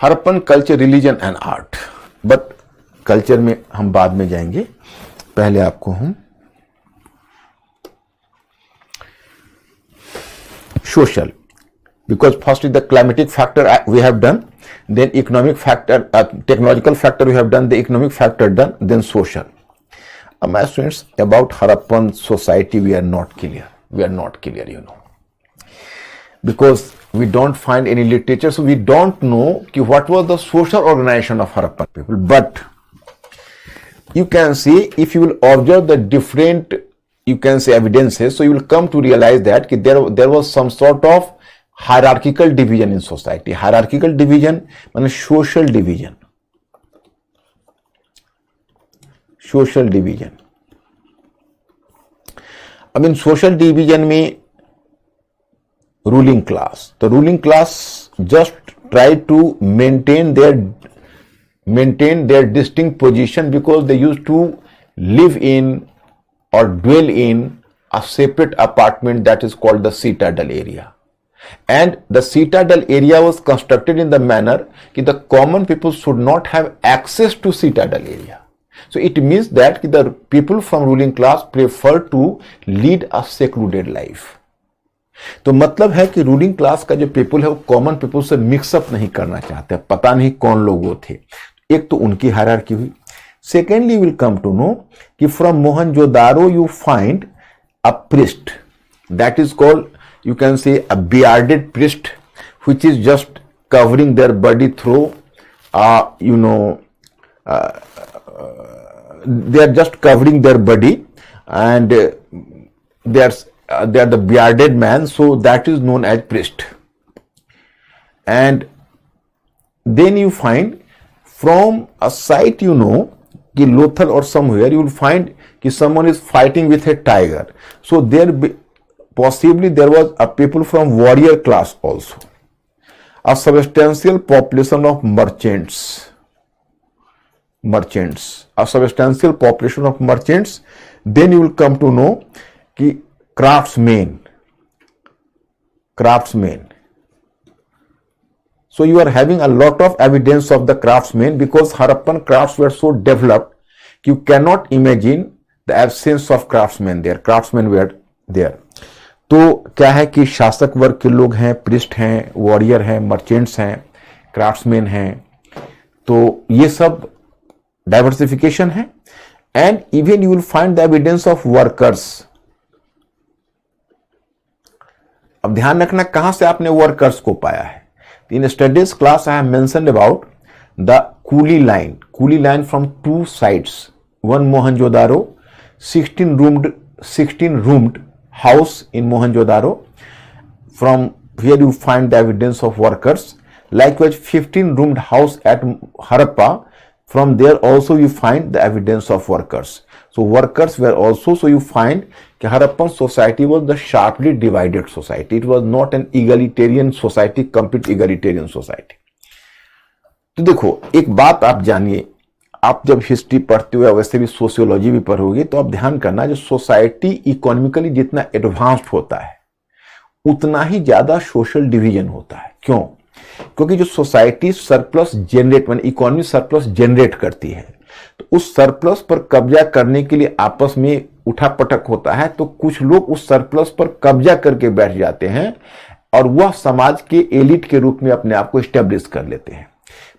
Harappan culture, religion and art, but culture में हम बाद में जाएंगे. पहले आपको हम social, because first is the climatic factor we have done, then economic factor, technological factor we have done, the economic factor done, then social. My students, about Harappan society we are not clear, you know, because we don't find any literature, so we don't know what was the social organization of Harappan people. But you can see, if you will observe the different, you can say evidences, so you will come to realize that there was some sort of hierarchical division in society. Hierarchical division means social division. Social division. I mean social division में ruling class. The ruling class just try to maintain their distinct position because they used to live in or dwell in a separate apartment that is called the citadel area. And the citadel area was constructed in the manner that the common people should not have access to citadel area. So it means that the people from ruling class prefer to lead a secluded life. तो मतलब है कि ruling class का जो people है वो common people से mix up नहीं करना चाहते. पता नहीं कौन लोग वो थे. एक तो उनकी हायरार्की हुई. Secondly will come to know कि from Mohenjodaro you find a priest that is called, you can say, a bearded priest which is just covering their body through, they are just covering their body, and they are the bearded man, so that is known as priest. And then you find from a site, कि Lothal or somewhere, you will find कि someone is fighting with a tiger. So possibly there was a people from warrior class also. A substantial population of merchants. A substantial population of merchants. Then you will come to know कि craftsmen. So you are having a lot of evidence of the craftsmen, because Harappan crafts were so developed you cannot imagine the absence of craftsmen there. Craftsmen were there. तो क्या है कि शासक वर्ग के लोग हैं, प्रिस्ट हैं, वॉरियर हैं, मर्चेंट्स हैं, क्राफ्ट्समैन हैं, तो ये सब डाइवर्सिफिकेशन है. And even you will find the evidence of workers. अब ध्यान रखना कहां से आपने वर्कर्स को पाया है. In studies class, I have mentioned about the coolie line. Coolie line from two sides. One Mohenjo-daro, 16 roomed house in Mohenjo-daro. From here you find the evidence of workers. Likewise, 15 roomed house at Harappa. From there also you find the evidence of workers. So workers were also, so you find कि Harappan society was the sharply divided society. It was not an egalitarian society, complete egalitarian society. तो देखो एक बात आप जानिए, आप जब history पढ़ते हो, वैसे भी सोशियोलॉजी भी पढ़ोगे, तो आप ध्यान करना, जो सोसाइटी इकोनॉमिकली जितना एडवांस्ड होता है उतना ही ज्यादा सोशल डिवीजन होता है. क्यों? क्योंकि जो सोसाइटी सरप्लस जनरेट, माने इकोनॉमी सरप्लस जनरेट करती है, तो उस सरप्लस पर कब्जा करने के लिए आपस में उठापटक होता है. तो कुछ लोग उस सरप्लस पर कब्जा करके बैठ जाते हैं और वह समाज के एलिट के रूप में अपने आप को एस्टेब्लिश कर लेते हैं.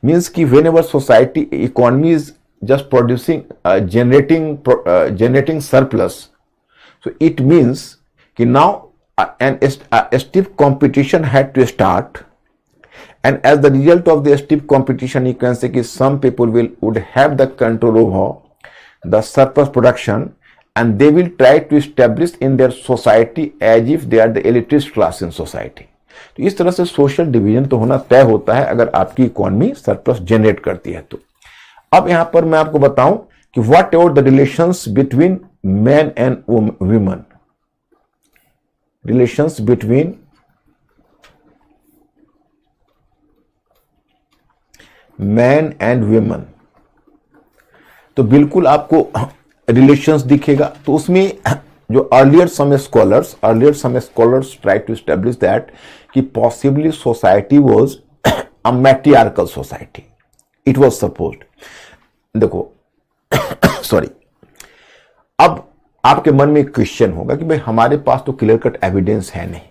मीन्स कि whenever society economy is just producing generating surplus, so it means कि now an stiff competition had to start. And as the result of the stiff competition, you can say that some people would have the control over the surplus production, and they will try to establish in their society as if they are the elitist class in society. तो इस तरह से social division तो होना तय होता है अगर आपकी इकोनॉमी सरप्लस जनरेट करती है. तो अब यहां पर मैं आपको बताऊं कि whatever the relations between man and women. Relations between man and women, तो बिल्कुल आपको रिलेशंस दिखेगा. तो उसमें जो earlier some scholars try to establish that कि possibly society was a matriarchal society. It was supposed. देखो सॉरी, अब आपके मन में एक क्वेश्चन होगा कि भाई हमारे पास तो क्लियर कट एविडेंस है नहीं,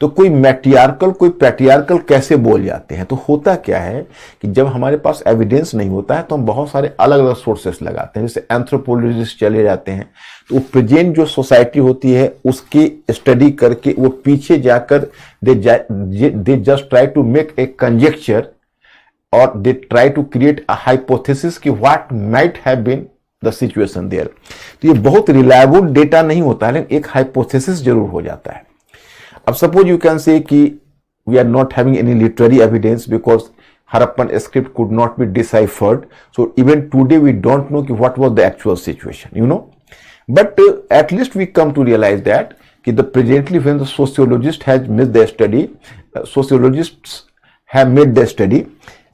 तो कोई मैट्रियार्कल कोई पैट्रियार्कल कैसे बोल जाते हैं. तो होता क्या है कि जब हमारे पास एविडेंस नहीं होता है तो हम बहुत सारे अलग अलग सोर्सेस लगाते हैं. जैसे एंथ्रोपोलॉजिस्ट चले जाते हैं, तो प्रेजेंट जो सोसाइटी होती है उसकी स्टडी करके वो पीछे जाकर they just try to make a conjecture और they try to create a hypothesis कि what might have been the situation there. तो ये बहुत रिलायबल डेटा नहीं होता है, लेकिन एक हाइपोथेसिस जरूर हो जाता है. अब सपोज यू कैन से कि we are not having any literary evidence because Harappan script could not be deciphered. So even today we don't know what was the actual situation, But at least we come to realize that presently when the sociologist has made their study, sociologists have made their study.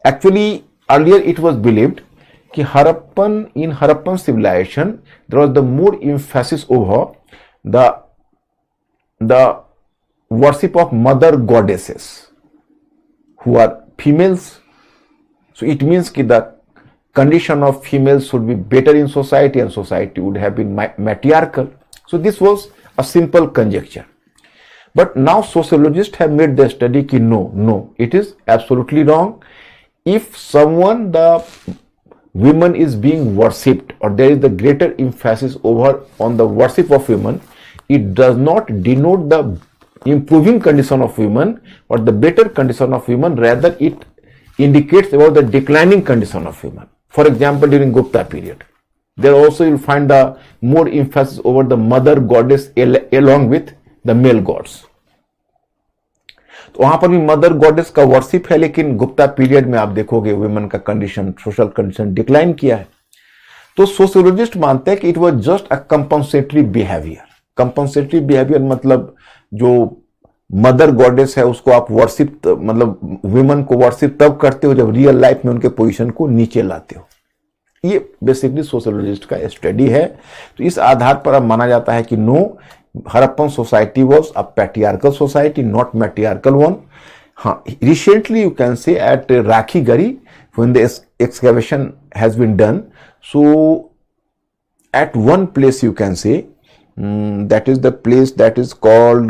Actually, earlier it was believed that in Harappan civilization there was the more emphasis over the worship of mother goddesses who are females. So it means that the condition of females should be better in society and society would have been matriarchal. So this was a simple conjecture. But now sociologists have made the study that no, it is absolutely wrong. If the women is being worshipped or there is the greater emphasis on the worship of women, it does not denote the improving condition of women or the better condition of women, rather it indicates about the declining condition of women. For example, during Gupta period, there also you'll find the more emphasis over the mother goddess along with the male gods. तो वहां पर भी mother goddess का worship है, लेकिन Gupta period में आप देखोगे वुमेन का कंडीशन, सोशल कंडीशन डिक्लाइन किया है। तो सोशियोलॉजिस्ट मानते हैं कि it was just a compensatory behaviour. Compensatory behaviour मतलब जो मदर गॉडेस है उसको आप वर्शिप, मतलब वुमेन को वर्शिप तब करते हो जब रियल लाइफ में उनके पोजीशन को नीचे लाते हो। ये बेसिकली सोशियोलॉजिस्ट का स्टडी है। तो इस आधार पर अब माना जाता है कि no, Harappan society was a patriarchal society, not matriarchal one. Recently you can say at Rakhigari, when the excavation has been done, so at one place you can say, that is the place that is called,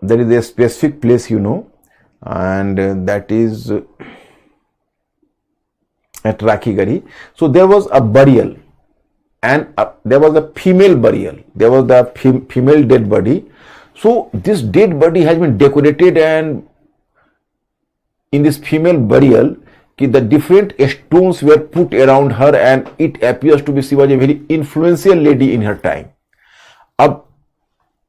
there is a specific place, you know, and that is at Rakhigari. So there was a burial. And there was a female burial. There was the female dead body. So this dead body has been decorated, and in this female burial, the different stones were put around her, and it appears to be she was a very influential lady in her time. अब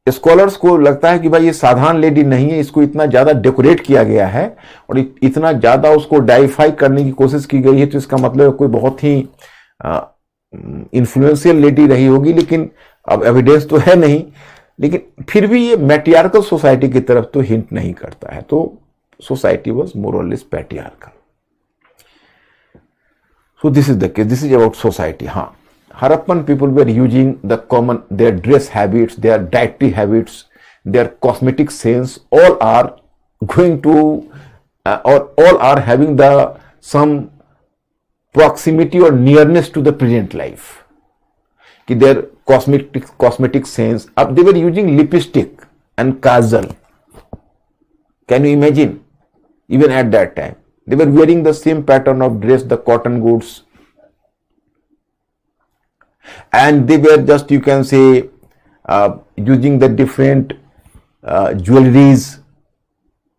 scholars को लगता है कि भाई ये साधारण lady नहीं है, इसको इतना ज्यादा डेकोरेट किया गया है और इतना ज्यादा उसको डाइफाई करने की कोशिश की गई है, तो इसका मतलब कोई बहुत ही इन्फ्लुएंशियल लेडी रही होगी। लेकिन अब एविडेंस तो है नहीं, लेकिन फिर भी ये मैट्रियार्कल सोसाइटी की तरफ तो हिंट नहीं करता है। तो society was more or less patriarchal. So this is the case, this is about society. हाँ, Harappan people were using the common, their dress habits, their dietary habits, their cosmetic sense, all are going to और all are having the same proximity or nearness to the present life, कि their cosmetic sense. Up they were using lipstick and kajal. Can you imagine? Even at that time, they were wearing the same pattern of dress, the cotton goods, and they were just, you can say, using the different jewelries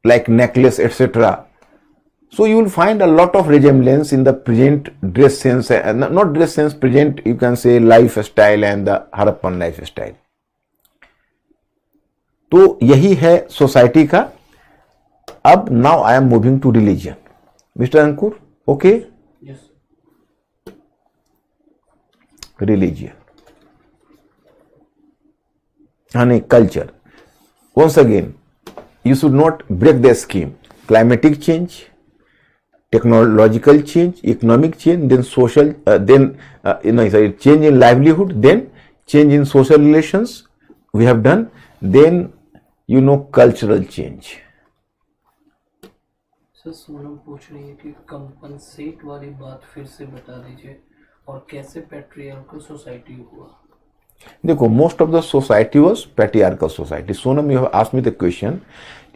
like necklace, etc. So you will find a lot of resemblance in the present dress sense, not dress sense, present you can say lifestyle and the Harappan lifestyle. तो यही है society का। अब now I am moving to religion. Mister Ankur, okay? Yes. Religion, यानी कल्चर। Once again, you should not break the scheme. Climatic change, technological change, economic change, then social, change in livelihood, then change in social relations we have done, then cultural change. Sir, Sonam पूछ रही है कि compensate वाली बात फिर से बता दीजिए और कैसे पैट्रियार्कल सोसाइटी हुआ। देखो, most of the society was patriarchal society. Sonam, you have asked me the question,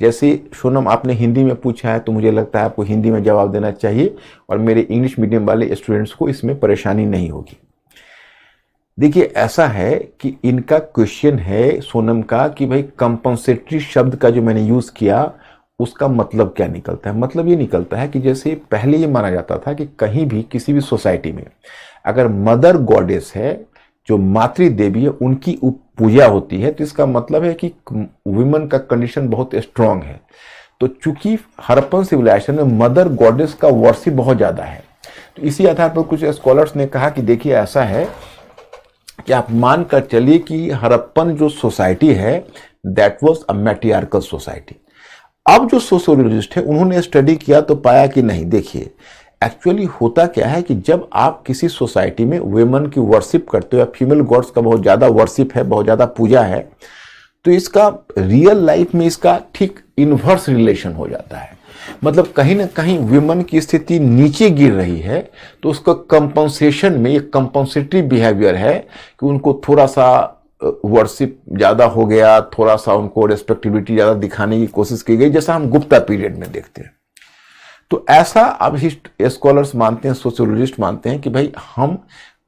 जैसे सोनम आपने हिंदी में पूछा है तो मुझे लगता है आपको हिंदी में जवाब देना चाहिए और मेरे इंग्लिश मीडियम वाले स्टूडेंट्स को इसमें परेशानी नहीं होगी। देखिए, ऐसा है कि इनका क्वेश्चन है सोनम का कि भाई कंपनसेटरी शब्द का जो मैंने यूज किया उसका मतलब क्या निकलता है। मतलब ये निकलता है कि जैसे पहले ये माना जाता था कि कहीं भी किसी भी सोसाइटी में अगर मदर गॉडेस है, जो मातृ देवी है, उनकी पूजा होती है, तो इसका मतलब है कि वुमेन का कंडीशन बहुत स्ट्रांग है। तो चूंकि हरप्पन सिविलाइजेशन में मदर गॉडेस का वर्शिप बहुत ज्यादा है, तो इसी आधार पर कुछ स्कॉलर्स ने कहा कि देखिए ऐसा है कि आप मान कर चलिए कि हरप्पन जो सोसाइटी है that was a matriarchal society. अब जो सोशियोलॉजिस्ट है उन्होंने स्टडी किया तो पाया कि नहीं, देखिए एक्चुअली होता क्या है कि जब आप किसी सोसाइटी में वुमेन की वर्शिप करते हो या फीमेल गॉड्स का बहुत ज्यादा वर्शिप है, बहुत ज्यादा पूजा है, तो इसका रियल लाइफ में इसका ठीक इनवर्स रिलेशन हो जाता है। मतलब कहीं ना कहीं वुमेन की स्थिति नीचे गिर रही है तो उसका कंपनसेशन में एक कंपनसेटरी बिहेवियर है कि उनको थोड़ा सा वर्शिप ज्यादा हो गया, थोड़ा सा उनको रेस्पेक्टिबिलिटी ज्यादा दिखाने की कोशिश की गई, जैसा हम गुप्ता पीरियड में देखते हैं। तो ऐसा अब स्कॉलर्स मानते हैं, सोशियोलॉजिस्ट मानते हैं कि भाई हम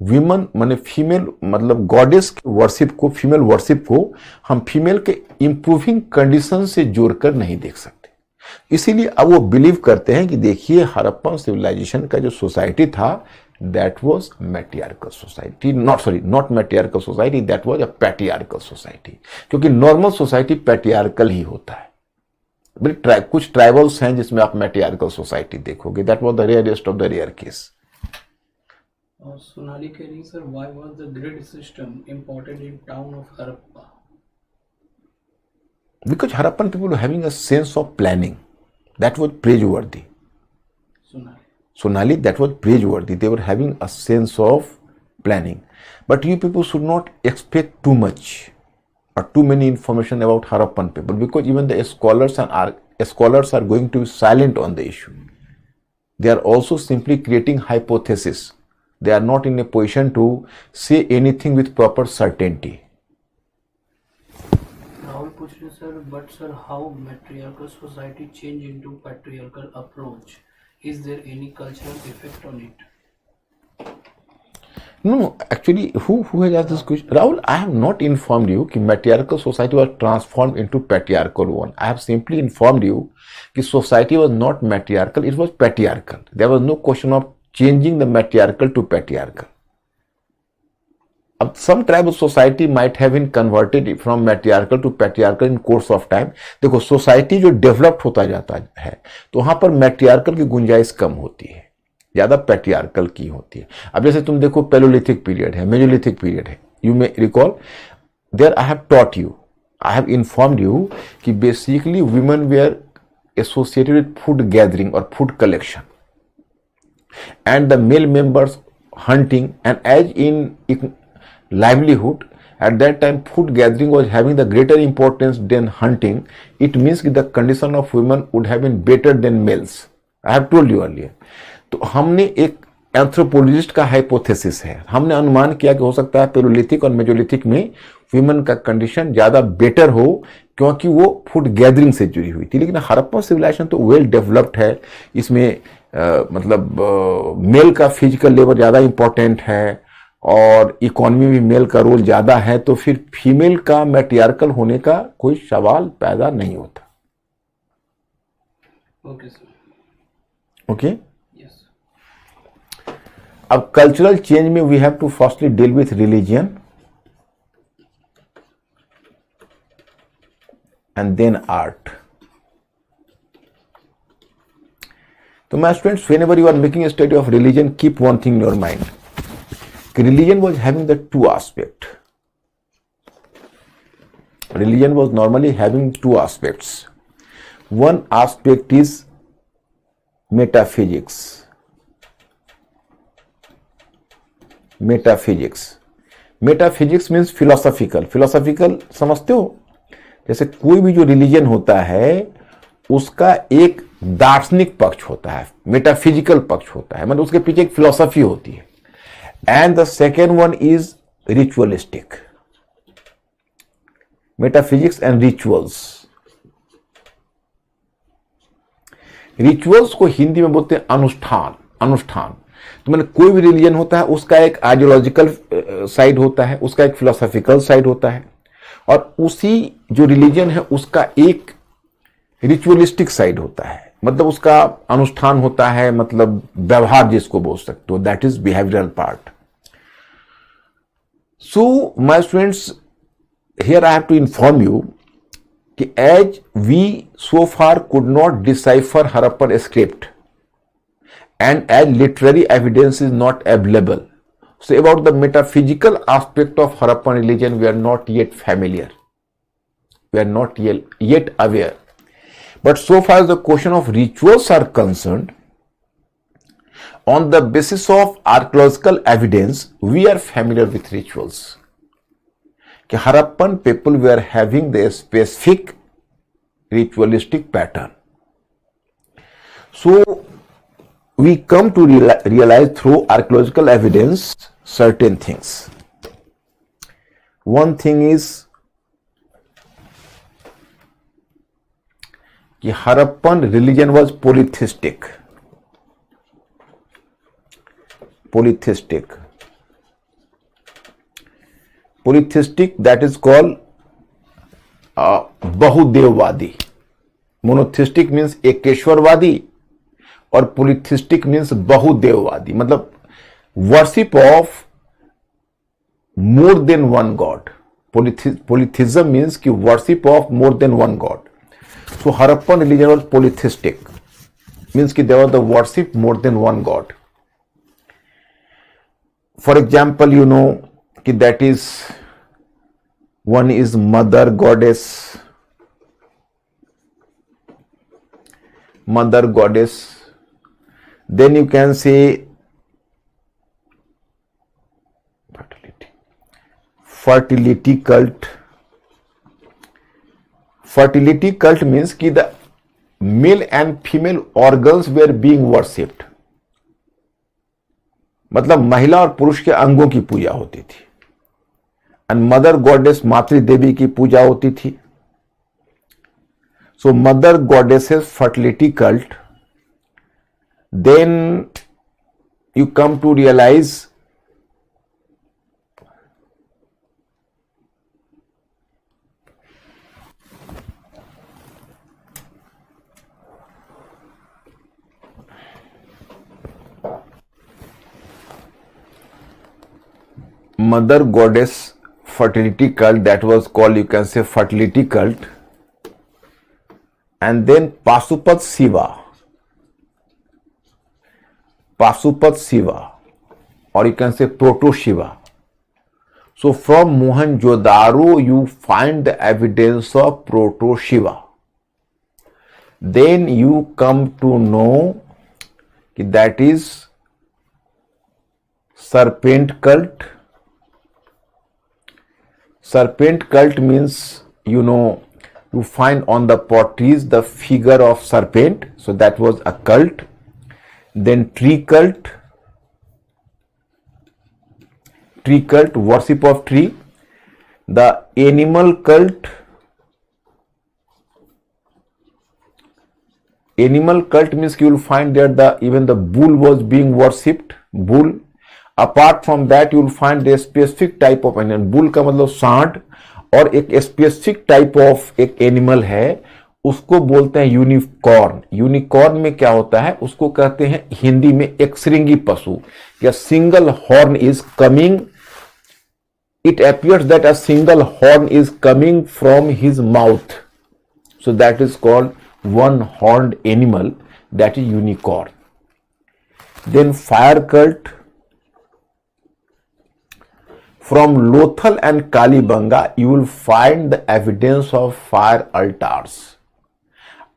विमन माने फीमेल मतलब गॉडेस वर्शिप को, फीमेल वर्शिप को हम फीमेल के इंप्रूविंग कंडीशन से जोड़कर नहीं देख सकते। इसीलिए अब वो बिलीव करते हैं कि देखिए हड़प्पन सिविलाइजेशन का जो सोसाइटी था that was matriarchal society, not matriarchal society, that was a patriarchal society, क्योंकि नॉर्मल सोसाइटी पैट्रियार्कल ही होता है। कुछ ट्राइबल्स हैं जिसमें आप मैट्रियार्कल सोसाइटी देखोगे, that was the rarest of the rare case. Sonali Kering sir, why was the grid system important in town of Harappa? Because Harappan people were having a sense of planning that was praiseworthy. Sonali, that was praiseworthy. They were having a sense of planning. But you people should not expect too much or too many information about Harappan people, because even the scholars are going to be silent on the issue. They are also simply creating hypothesis. They are not in a position to say anything with proper certainty. Rahul पूछ रहे sir, but sir, how matriarchal society change into patriarchal approach? Is there any cultural effect on it? No, actually, who has asked this question? Rahul, I have not informed you that matriarchal society was transformed into patriarchal one. I have simply informed you that society was not matriarchal, it was patriarchal. There was no question of changing the matriarchal to patriarchal. Some tribal society might have been converted from matriarchal to patriarchal in course of time. देखो society जो developed होता जाता है तो वहां पर मैट्रियार्कल की गुंजाइश कम होती है, ज्यादा पैट्रियार्कल की होती है। अब जैसे तुम देखो पैलोलिथिक पीरियड है, मेजोलिथिक पीरियड है, you may recall there I have taught you, I have informed you कि basically women were associated with food gathering और food collection and the male members hunting, and as in livelihood at that time food gathering was having the greater importance than hunting, it means that the condition of women would have been better than males. I have told you earlier. तो हमने एक anthropologist का hypothesis है, हमने अनुमान किया कि हो सकता है पैलोलिथिक और मेजोलिथिक में वुमेन का कंडीशन ज्यादा बेटर हो क्योंकि वो फूड गैदरिंग से जुड़ी हुई थी। लेकिन हड़प्पन सिविलाइजेशन तो वेल डेवलप्ड है, इसमें मेल का फिजिकल लेबर ज्यादा इंपॉर्टेंट है और इकोनॉमी में मेल का रोल ज्यादा है, तो फिर फीमेल का मैट्रियार्कल होने का कोई सवाल पैदा नहीं होता। Okay sir. Okay, yes. अब कल्चरल चेंज में we have to firstly deal with religion and then art. So my students, whenever you are making a study of religion, keep one thing in your mind. Religion was having the two aspects. Religion was normally having two aspects. One aspect is metaphysics. Metaphysics means philosophical. Philosophical समझते हो? जैसे कोई भी जो religion होता है उसका एक दार्शनिक पक्ष होता है, मेटाफिजिकल पक्ष होता है, मतलब उसके पीछे एक फिलॉसफी होती है। And the second one is ritualistic, metaphysics and rituals. Rituals को हिंदी में बोलते हैं अनुष्ठान। तो मतलब कोई भी रिलीजन होता है उसका एक आइडियोलॉजिकल साइड होता है, उसका एक फिलोसॉफिकल साइड होता है, और उसी जो रिलीजन है उसका एक रिचुअलिस्टिक साइड होता है, मतलब उसका अनुष्ठान होता है, मतलब व्यवहार जिसको बोल सकते हो, that is behavioural part. So my students, here I have to inform you कि as we so far could not decipher Harappan script and as literary evidence is not available, so about the metaphysical aspect of Harappan religion we are not yet familiar, we are not yet aware. But so far as the question of rituals are concerned, on the basis of archaeological evidence we are familiar with rituals. कि Harappan people were having the specific ritualistic pattern. So we come to realize through archaeological evidence certain things. One thing is कि Harappan religion was polytheistic. polytheistic, that is called बहुदेववादी. Monotheistic means एकेश्वरवादी और polytheistic means बहुदेववादी, मतलब worship of more than one god. Polytheism means कि worship of more than one god. So Harappan religion was polytheistic, means कि there was the worship more than one god. For example, you know कि that is one is mother goddess, then you can say fertility cult. Fertility cult means कि the male and female organs were being worshipped, मतलब महिला और पुरुष के अंगों की पूजा होती थी. एंड मदर गॉडेस, मातृ देवी की पूजा होती थी. So mother goddesses fertility cult. Then you come to realise mother goddess fertility cult, that was called, you can say, fertility cult. And then Pasupat Shiva, or you can say Proto Shiva. So from Mohenjo-daro you find the evidence of Proto Shiva. Then you come to know that is serpent cult. Serpent cult means, you know, you find on the potteries the figure of serpent, so that was a cult. Then tree cult, worship of tree. The animal cult, means you will find that even the bull was being worshipped, bull. Apart from that you will find the specific type of animal. Bull का मतलब सांड, और एक specific type of एक animal है, उसको बोलते हैं यूनिकॉर्न. यूनिकॉर्न में क्या होता है, उसको कहते हैं हिंदी में एक श्रृंगी पशु, या single horn is coming. It appears that a single horn is coming from his mouth, so that is called one horned animal, that is unicorn. Then fire cult. From Lothal and Kalibanga, you will find the evidence of fire altars.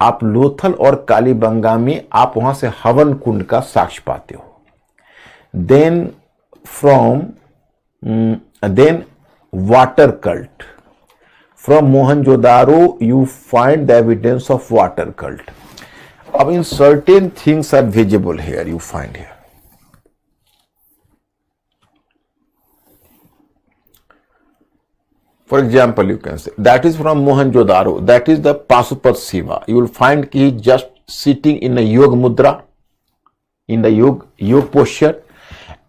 आप लोथल और कालीबंगा में आप वहां से हवन कुंड का साक्ष्य पाते हो. Then water cult. From Mohenjo-daro, you find the evidence of water cult. I mean, certain things are visible here, you find here. For example, you can say that is from Mohenjo-daro. That is the Pasupat Shiva. You will find he just sitting in a yoga mudra, in the yoga posture,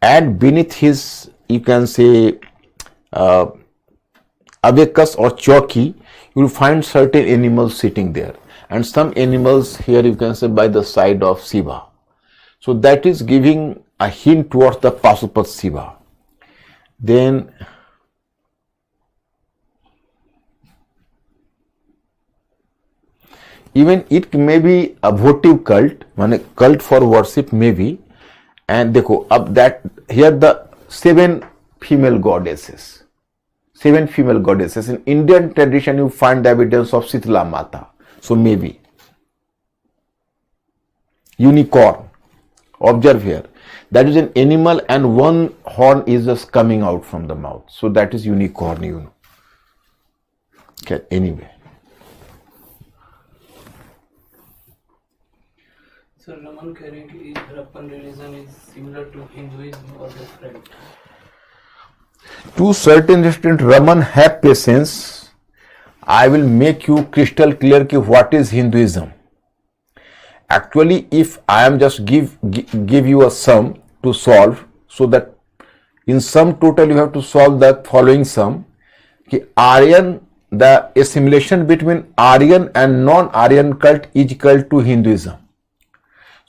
and beneath his, you can say, abacus or chowki, you will find certain animals sitting there, and some animals here you can say by the side of Shiva. So that is giving a hint towards the Pasupat Shiva. Then even it may be a votive cult, माने cult for worship may be. And देखो अब that here the seven female goddesses. In Indian tradition you find the evidence of Shitla Mata. So maybe unicorn. Observe here. That is an animal and one horn is just coming out from the mouth. So that is unicorn, you know. Okay, anyway. So Raman currently is Harappan religion is similar to Hinduism or different? To certain extent, Raman, have patience. I will make you crystal clear कि what is Hinduism. Actually, if I am just give you a sum to solve, so that In sum total, you have to solve the following sum. कि Aryan, the assimilation between Aryan and non-Aryan cult is equal to Hinduism.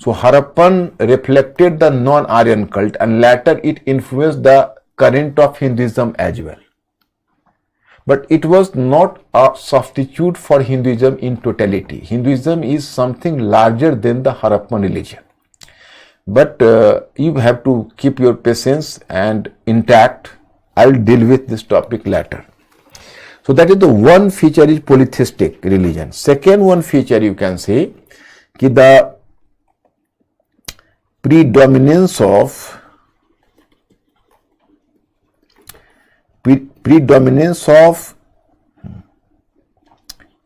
So Harappan reflected the non-Aryan cult and later it influenced the current of Hinduism as well. But it was not a substitute for Hinduism in totality. Hinduism is something larger than the Harappan religion. But you have to keep your patience and intact. I will deal with this topic later. So that is the one feature is polytheistic religion. Second one feature you can say कि the predominance of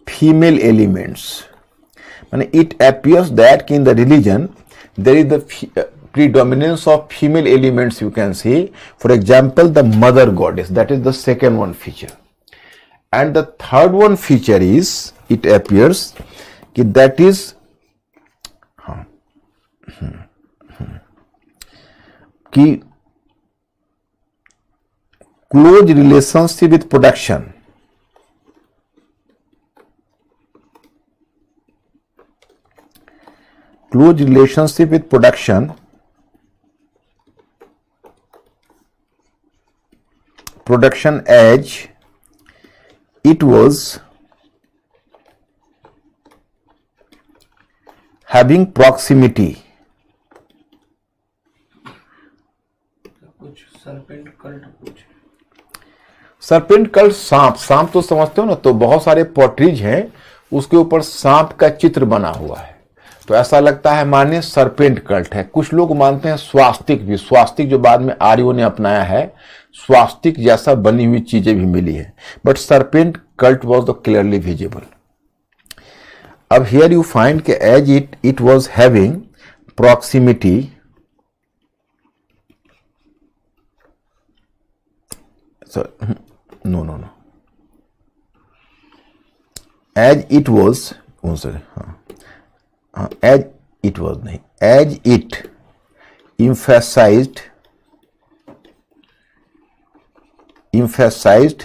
female elements. And it appears that in the religion there is the predominance of female elements you can say. For example, the mother goddess, that is the second one feature. And the third one feature is, it appears that is कि close relationship with production. Close relationship with production. Production as it was having proximity. कुछ serpent cult कुछ serpent cult सांप तो समझते हो ना, तो बहुत सारे पोट्रीज हैं उसके ऊपर सांप का चित्र बना हुआ है, तो ऐसा लगता है माने सर्पेंट कल्ट है। कुछ लोग मानते हैं स्वास्तिक भी, स्वास्तिक जो बाद में आर्यों ने अपनाया है, स्वास्तिक जैसा बनी हुई चीजें भी मिली है, but serpent cult was the clearly visible. अब हियर यू फाइंड के as it was having proximity no as it was as it was नहीं, as it emphasized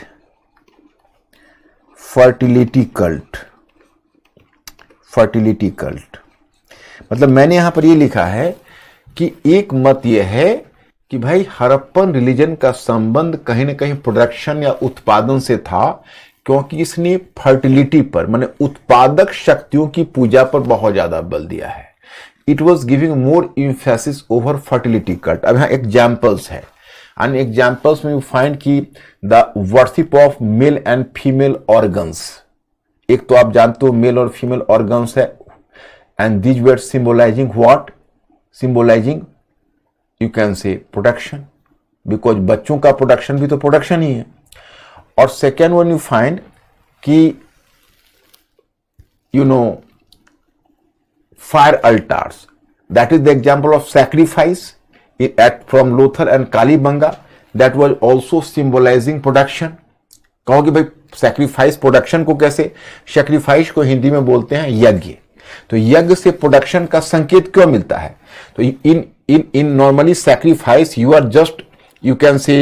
fertility cult। मतलब मैंने यहां पर ये लिखा है कि एक मत यह है कि भाई हरप्पन रिलीजन का संबंध कहीं ना कहीं प्रोडक्शन या उत्पादन से था, क्योंकि इसने फर्टिलिटी पर माने उत्पादक शक्तियों की पूजा पर बहुत ज्यादा बल दिया है। It was giving more emphasis over fertility cult. अब यहाँ एग्जाम्पल्स है, एंड एग्जाम्पल्स में यू फाइंड की the worship of male and female organs. एक तो आप जानते हो मेल और फीमेल ऑर्गन्स है, and this were symbolising what, symbolising you can say production, because बच्चों का प्रोडक्शन भी तो प्रोडक्शन ही है। और सेकेंड वन यू फाइंड कि you know fire altars, that is the example of sacrifice at from Lothal and Kalibangan, that was also symbolising production. कहोगे भाई सैक्रिफाइस प्रोडक्शन को कैसे, सैक्रिफाइस को हिंदी में बोलते हैं यज्ञ, तो यज्ञ से प्रोडक्शन का संकेत क्यों मिलता है? तो in normally sacrifice you are just, you can say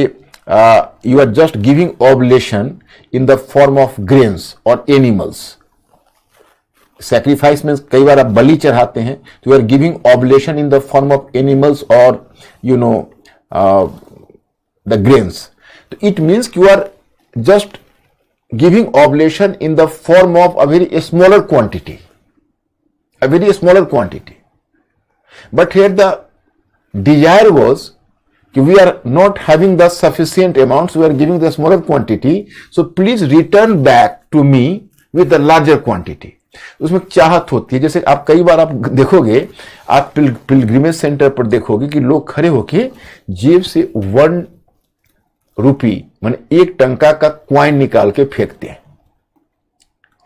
you are just giving oblation in the form of grains or animals. Sacrifice means कई बार आप बलि चढ़ाते हैं, तो you are giving oblation in the form of animals or you know the grains. So it means you are just giving oblation in the form of a very smaller quantity, a very smaller quantity. But here the desire was we are not having the sufficient amounts, we are giving the smaller quantity, so please return back to me with the larger quantity. उसमें चाहत होती है। जैसे आप कई बार आप देखोगे, आप पिलग्रिमेज सेंटर पर देखोगे कि लोग खड़े होके जेब से 1 रुपी माने 1 टंका का क्वाइन निकाल के फेंकते हैं,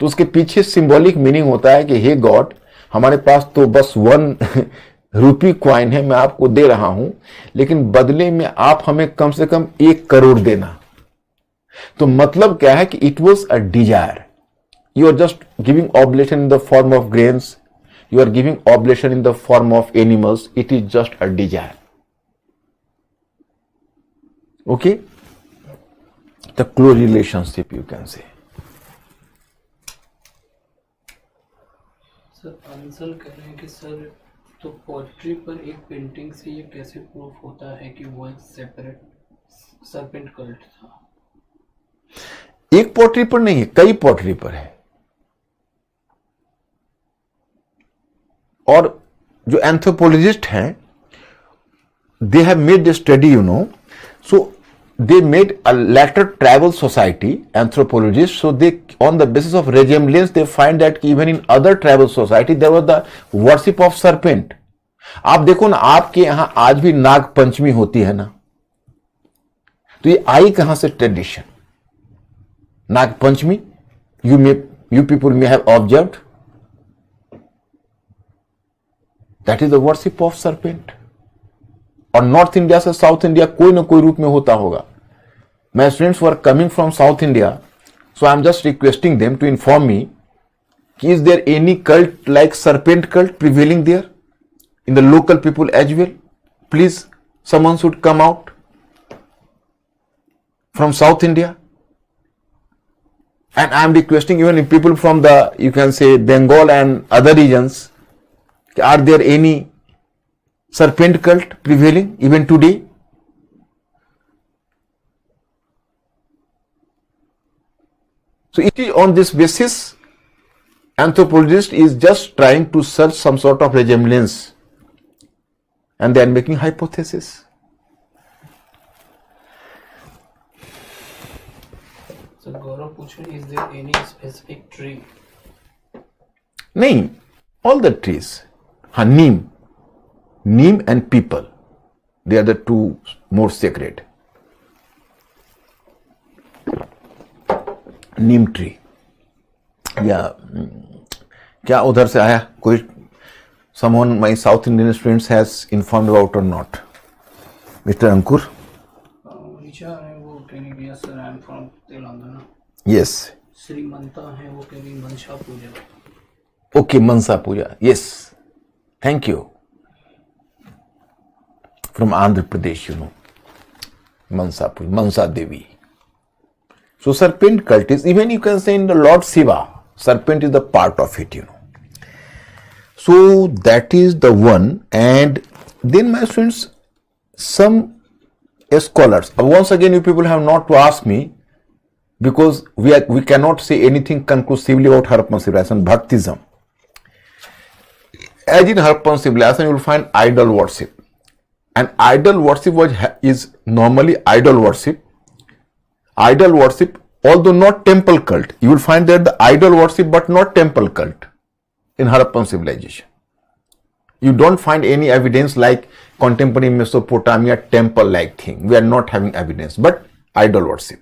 तो उसके पीछे सिंबॉलिक मीनिंग होता है कि हे गॉड, हमारे पास तो बस 1 रुपी क्वाइन है, मैं आपको दे रहा हूं, लेकिन बदले में आप हमें कम से कम 1 करोड़ देना। तो मतलब क्या है कि it was a desire. You are just giving oblation in the form of grains, you are giving oblation in the form of animals, it is just a desire. Okay, the close relationship you can say. Sir answer कह रहे हैं कि sir तो pottery पर एक painting से ये कैसे प्रूफ होता है कि वो एक सेपरेट सरपेंट कल्ट था? एक पोट्री पर नहीं है, कई पोट्री पर है। और जो एंथ्रोपोलॉजिस्ट हैं, they have made the study, so they made a later tribal society, anthropologists, so they, on the basis of resemblance, they find that even in other tribal society there was the worship of serpent. आप देखो ना, आपके यहां आज भी नाग पंचमी होती है ना, तो ये आई कहां से tradition? Nag Panchami, you people may have observed, that is the worship of serpent. और नॉर्थ इंडिया से साउथ इंडिया कोई ना कोई रूप में होता होगा। My students were coming from south India, so I am just requesting them to inform me कि is there any cult like serpent cult prevailing there in the local people as well? Please someone should come out from south India, and I am requesting even people from the, you can say, Bengal and other regions, are there any serpent cult prevailing even today? So it is on this basis anthropologist is just trying to search some sort of resemblance and they are making hypothesis. So Gaurav पूछ रहे, is there any specific tree? नहीं, all the trees. हाँ, Neem and people, they are the two more sacred. Neem tree. या क्या उधर से आया कोई? someone my South Indian students has informed about or not? Mr. Ankur? Richa है वो कह रही है sir, I am from Telangana. Yes. श्रीमंता है वो कह रही मनसा पूजा। Okay, Mansa Puja. Yes. Thank you. From Andhra Pradesh, Mansa Puja, Mansa Devi. So serpent cult is, even you can say in the Lord Shiva, serpent is the part of it, So that is the one. And then my friends, some scholars, once again you people have not to ask me, because we cannot say anything conclusively about Harappan civilization, Bhaktism. As in Harappan civilization, you will find idol worship. And idol worship is normally idol worship. Idol worship, although not temple cult, you will find there the idol worship but not temple cult in Harappan civilization. You don't find any evidence like contemporary Mesopotamia temple like thing. We are not having evidence, but idol worship.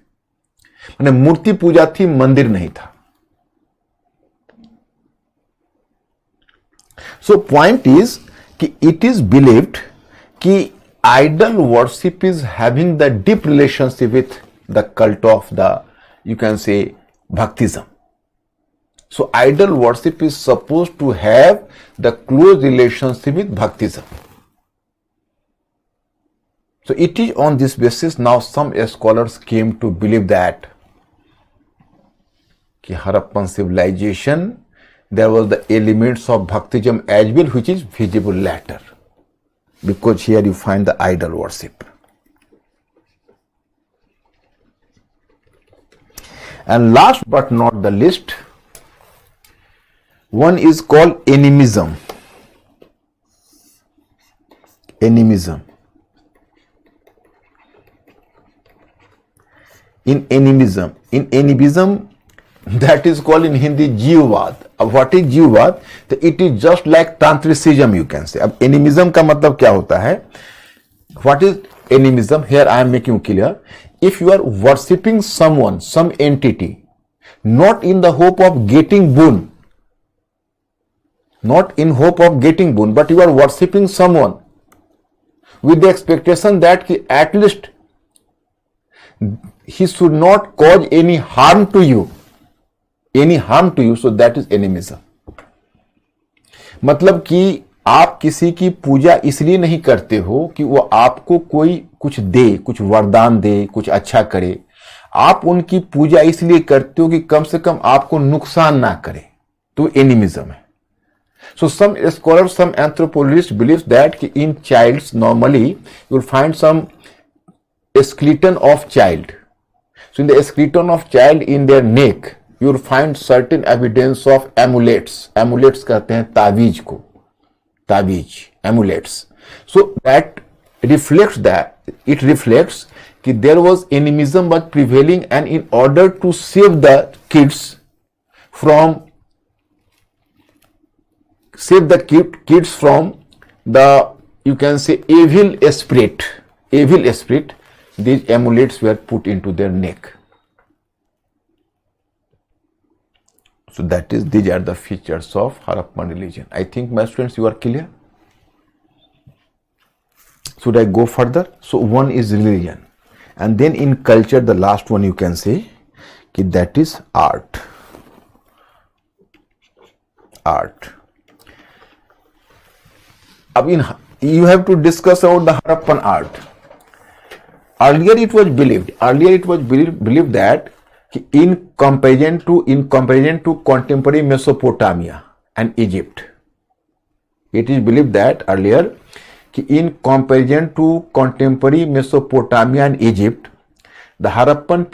माने मूर्ति पूजा थी, मंदिर नहीं था। So point is कि it is believed कि idol worship is having the deep relationship with the cult of the, you can say, Bhaktism. So idol worship is supposed to have the close relationship with Bhaktism. So it is on this basis now some scholars came to believe that कि Harappan civilization there was the elements of Bhaktism as well, which is visible later. Because here you find the idol worship. And last but not the least, one is called animism. Animism. In animism, that is called in Hindi जीववाद. अब what is जीववाद? तो it is just like tantricism you can say. अब animism का मतलब क्या होता है? What is animism? Here I am making clear. If you are worshipping someone, some entity, not in the hope of getting boon, not in hope of getting boon, but you are worshipping someone with the expectation that at least he should not cause any harm to you, so that is animism. मतलब कि आप किसी की पूजा इसलिए नहीं करते हो कि वो आपको कुछ दे, कुछ वरदान दे, कुछ अच्छा करे। आप उनकी पूजा इसलिए करते हो कि कम से कम आपको नुकसान ना करे, तो एनिमिज्म है। So some scholars, some anthropologists believe that in childs normally you will find some skeleton of child. So in the skeleton of child in their neck you will find certain evidence of amulets. Amulets कहते हैं तावीज को, तावीज, amulets. So that it reflects कि there was animism was prevailing, and in order to save the kids from the, you can say, evil spirit, these amulets were put into their neck. So these are the features of Harappan religion. I think, my students, you are clear. Should I go further? So one is religion, and then in culture the last one you can say that is art. You have to discuss about the Harappan art. Earlier it was believed that in comparison to contemporary Mesopotamia and Egypt, it is believed that earlier in comparison to contemporary Mesopotamia and Egypt, the Harappan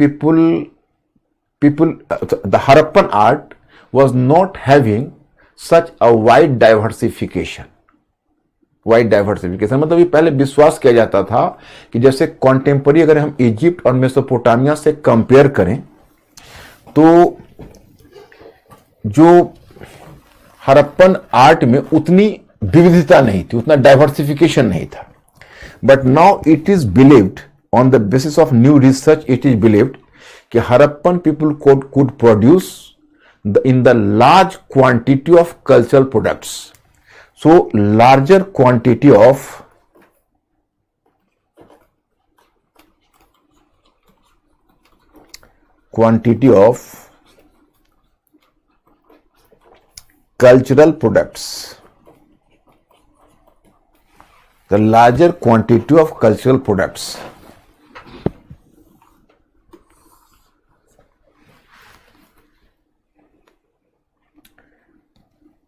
the Harappan art was not having such a wide diversification. मतलब ये पहले विश्वास किया जाता था कि जैसे contemporary अगर हम इजिप्ट और मेसोपोटामिया से कंपेयर करें तो जो हड़प्पन आर्ट में उतनी विविधता नहीं थी, उतना डाइवर्सिफिकेशन नहीं था. But now it is believed on the basis of new research, it is believed कि Harappan people could produce in the large quantity of cultural products. So larger quantity of cultural products. The larger quantity of cultural products.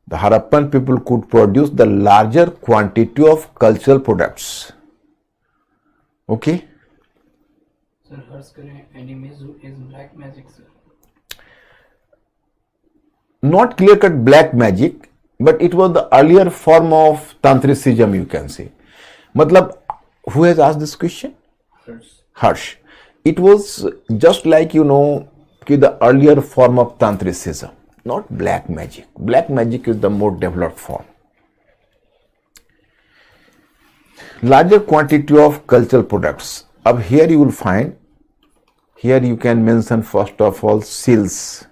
The Harappan people could produce the larger quantity of cultural products. Okay? Sir, हर्ष करें, animism is black magic, sir. Not clear-cut black magic, but it was the earlier form of tantricism, you can say. मतलब, who has asked this question? Harsh. It was just like, the earlier form of tantricism. Not black magic. Black magic is the more developed form. Larger quantity of cultural products. Up here you will find, here you can mention first of all seals.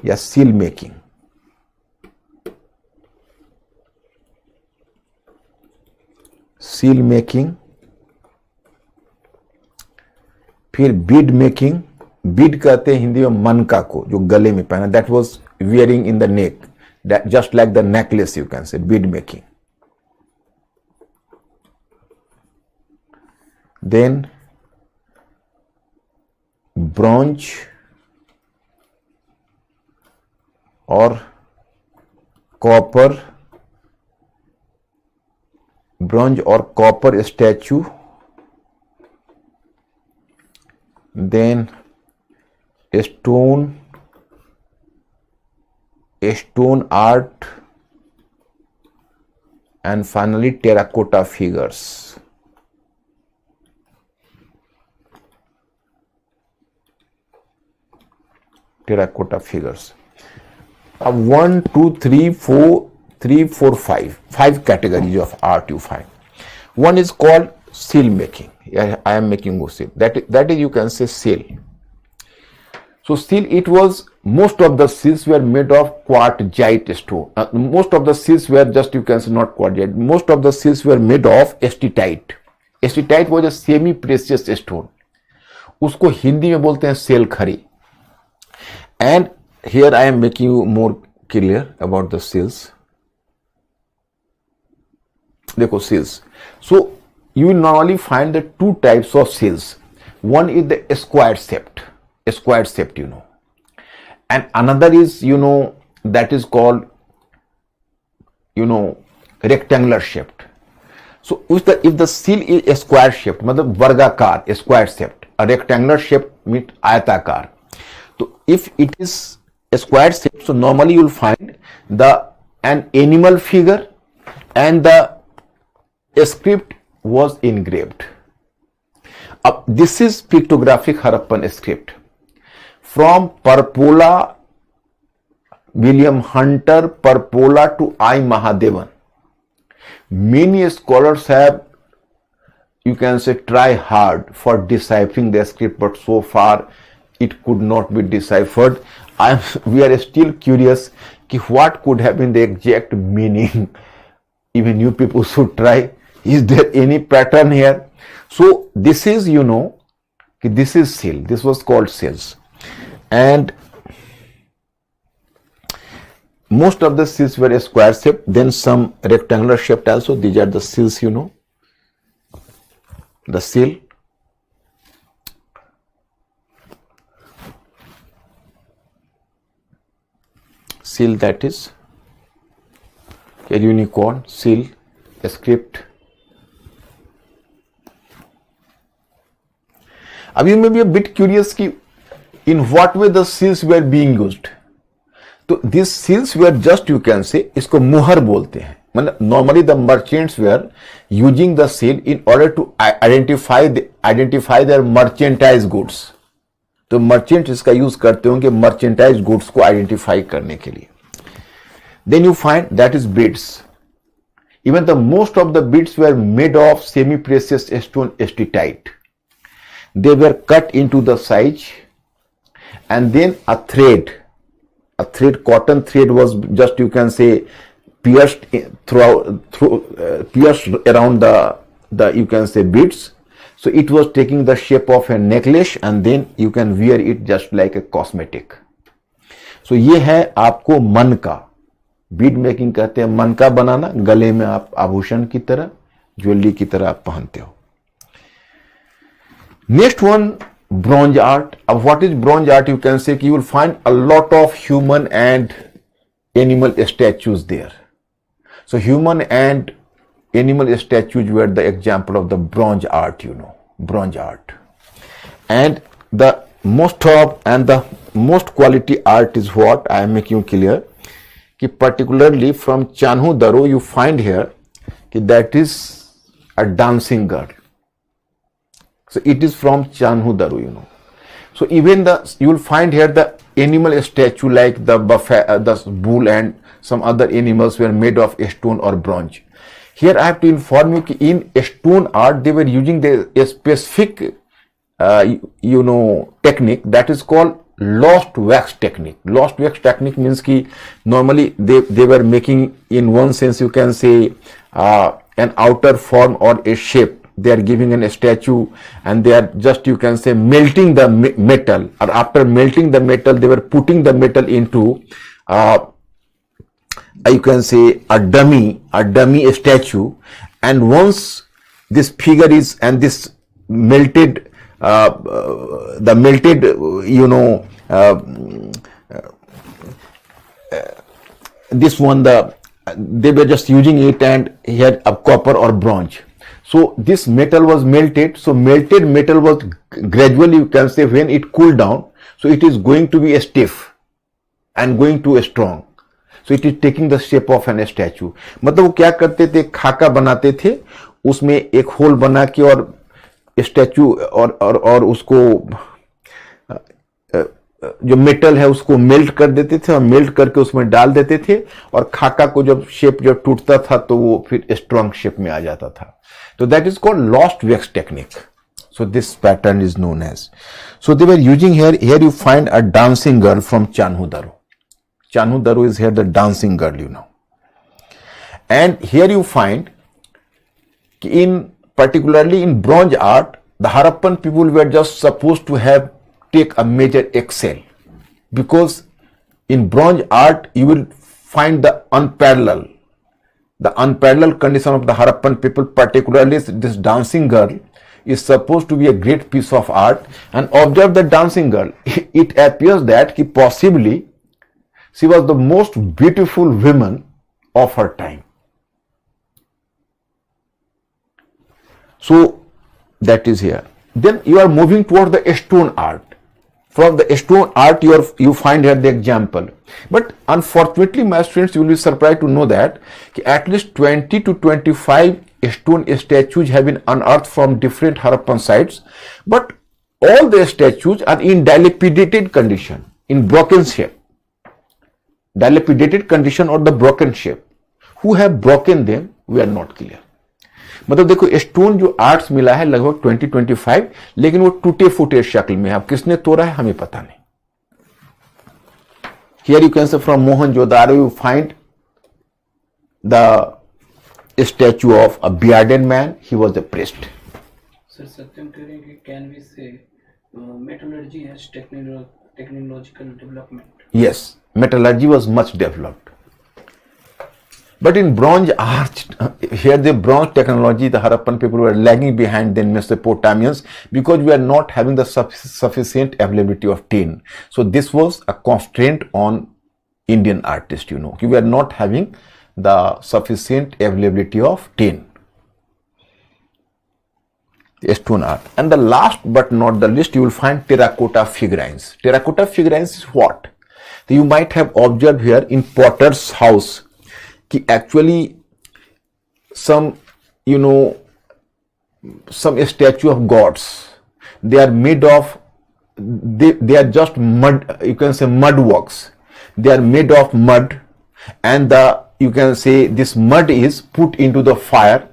Yes, seal making. फिर bead making. Beed कहते हैं हिंदी में मनका को, जो गले में पहना, that was wearing in the neck, just like the necklace, you can say bead making. Then bronze और copper statue. Then stone art, and finally terracotta figures. Now 1, 2, 3, 4, 5 categories of art you find. One is called seal making. I am making a seal. That is, you can say, seal. So seal, it was, most of the seals were made of quartzite stone. Most of the seals were just, you can say, not quartzite. Most of the seals were made of estetite. Estetite was a semi precious stone. उसको हिंदी में बोलते हैं cell खरी. And here I am making you more clear about the seals. देखो seals. So you will normally find the two types of seals. One is the square shaped, and another is, that is called, rectangular shaped. So if the seal is square shaped, मतलब वर्गाकार, square shaped, a rectangular shaped means आयताकार. So if it is a square shape, so normally you will find an animal figure and the script was engraved. This is pictographic Harappan script from Parpola, William Hunter Parpola to I. Mahadevan. Many scholars have, you can say, try hard for deciphering the script, but so far it could not be deciphered. We are still curious what could have been the exact meaning. Even you people should try. Is there any pattern here? So this is, this is seal. This was called seals, and most of the seals were square shaped, then some rectangular shaped also. These are the seals, the seal. Seal, that is a unicorn, seal, a script. Now you may be a bit curious in what way the seals were being used. So these seals were just, you can say, इसको मुहर बोलते हैं. मतलब normally the merchants were using the seal in order to identify their merchandise goods. तो merchants इसका use करते होंगे merchandise goods को identify करने के लिए. Then you find that is beads. Even the most of the beads were made of semi-precious stone steatite. They were cut into the size, and then a thread, cotton thread was just, you can say, pierced pierced around the you can say beads. So it was taking the shape of a necklace, and then you can wear it just like a cosmetic. So ये है आपको मन का, bead making कहते हैं, मन का बनाना, गले में आप आभूषण की तरह, ज्वेलरी की तरह आप पहनते हो. Next one, bronze art. What is bronze art? You can say you will find a lot of human and animal statues there. So human and animal statues were the example of the bronze art, bronze art. And the most quality art is what I am making clear, particularly from Chanhu Daro you find here that is a dancing girl. So it is from Chanhu Daru, So even you will find here the animal statue like the bull and some other animals were made of stone or bronze. Here I have to inform you that in stone art they were using a specific technique that is called lost wax technique. Lost wax technique means that normally they were making, in one sense you can say, an outer form or a shape. They are giving a statue, and they are just, you can say, melting the metal, or after melting the metal they were putting the metal into you can say a dummy statue, and once this figure is, and this melted this one, they were just using it, and here a copper or bronze. So this metal was melted. So melted metal was gradually, you can say, when it cooled down, so it is going to be stiff and going to strong. So it is taking the shape of an statue. मतलब वो क्या करते थे, खाका बनाते थे, उसमें एक होल बना के और स्टैचू और उसको जो मेटल है उसको मेल्ट कर देते थे, और मेल्ट करके उसमें डाल देते थे, और खाका को जब शेप जब टूटता था तो वो फिर स्ट्रॉन्ग शेप में आ जाता था. तो that is called lost wax technique. So this pattern is known as. So they were using here you find a dancing girl from Chanhu Daru. Chanhu Daru is here the dancing girl, And here you find particularly in bronze art, the Harappan people were just supposed to take a major excel, because in bronze art you will find the unparalleled the unparalleled condition of the Harappan people, particularly this dancing girl, is supposed to be a great piece of art. And observe the dancing girl. It appears that possibly she was the most beautiful woman of her time. So that is here. Then you are moving toward the stone art. From the stone art, you find here the example. But unfortunately, my students, you will be surprised to know that at least 20 to 25 stone statues have been unearthed from different Harappan sites. But all the statues are in dilapidated condition, in broken shape. Dilapidated condition or the broken shape. Who have broken them, we are not clear. मतलब देखो stone जो arts मिला है लगभग 20-25, लेकिन वो टूटे फूटे शक्ल में है. अब किसने तोड़ा है हमें पता नहीं. Here you can say from Mohenjo-daro you find the statue of a bearded man. He was a priest. Sir, Satyam Terengi, can we say metallurgy has technological development? Yes, metallurgy was much developed. But in bronze art, here the bronze technology, the Harappan people were lagging behind the Mesopotamians because we are not having the sufficient availability of tin. So this was a constraint on Indian artists, we are not having the sufficient availability of tin. Stone art. And the last but not the least, you will find terracotta figurines. Terracotta figurines is what? You might have observed here in potter's house. Actually some statue of gods, they are made of, they are just mud, you can say mud works. They are made of mud, and you can say this mud is put into the fire,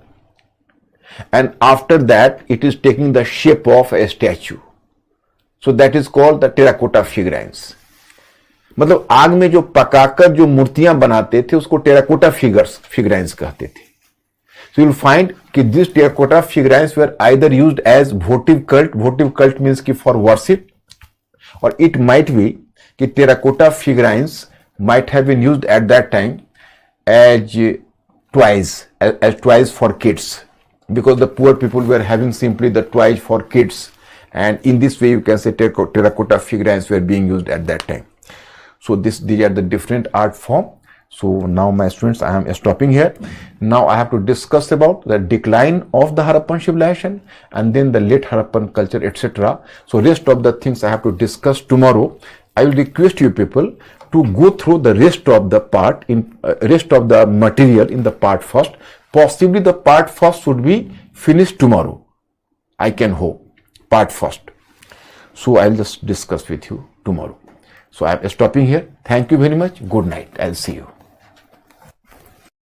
and after that it is taking the shape of a statue. So that is called the terracotta figurines. मतलब आग में जो पकाकर जो मूर्तियां बनाते थे उसको टेराकोटा figurines कहते थे. So you will find कि these terracotta figurines were either used as votive cult. Votive cult means कि for worship, or it might be कि terracotta figurines might have been used at that time as toys for kids, because the poor people were having simply the toys for kids, and in this way you can say terracotta figurines were being used at that time. So these are the different art form. So now my students, I am stopping here. Now I have to discuss about the decline of the Harappan civilization and then the late Harappan culture, etc. So rest of the things I have to discuss tomorrow. I will request you people to go through the rest of the part in rest of the material in the part first. Possibly the part first should be finished tomorrow. I can hope part first. So I will just discuss with you tomorrow. So I am stopping here. Thank you very much. Good night. I'll see you.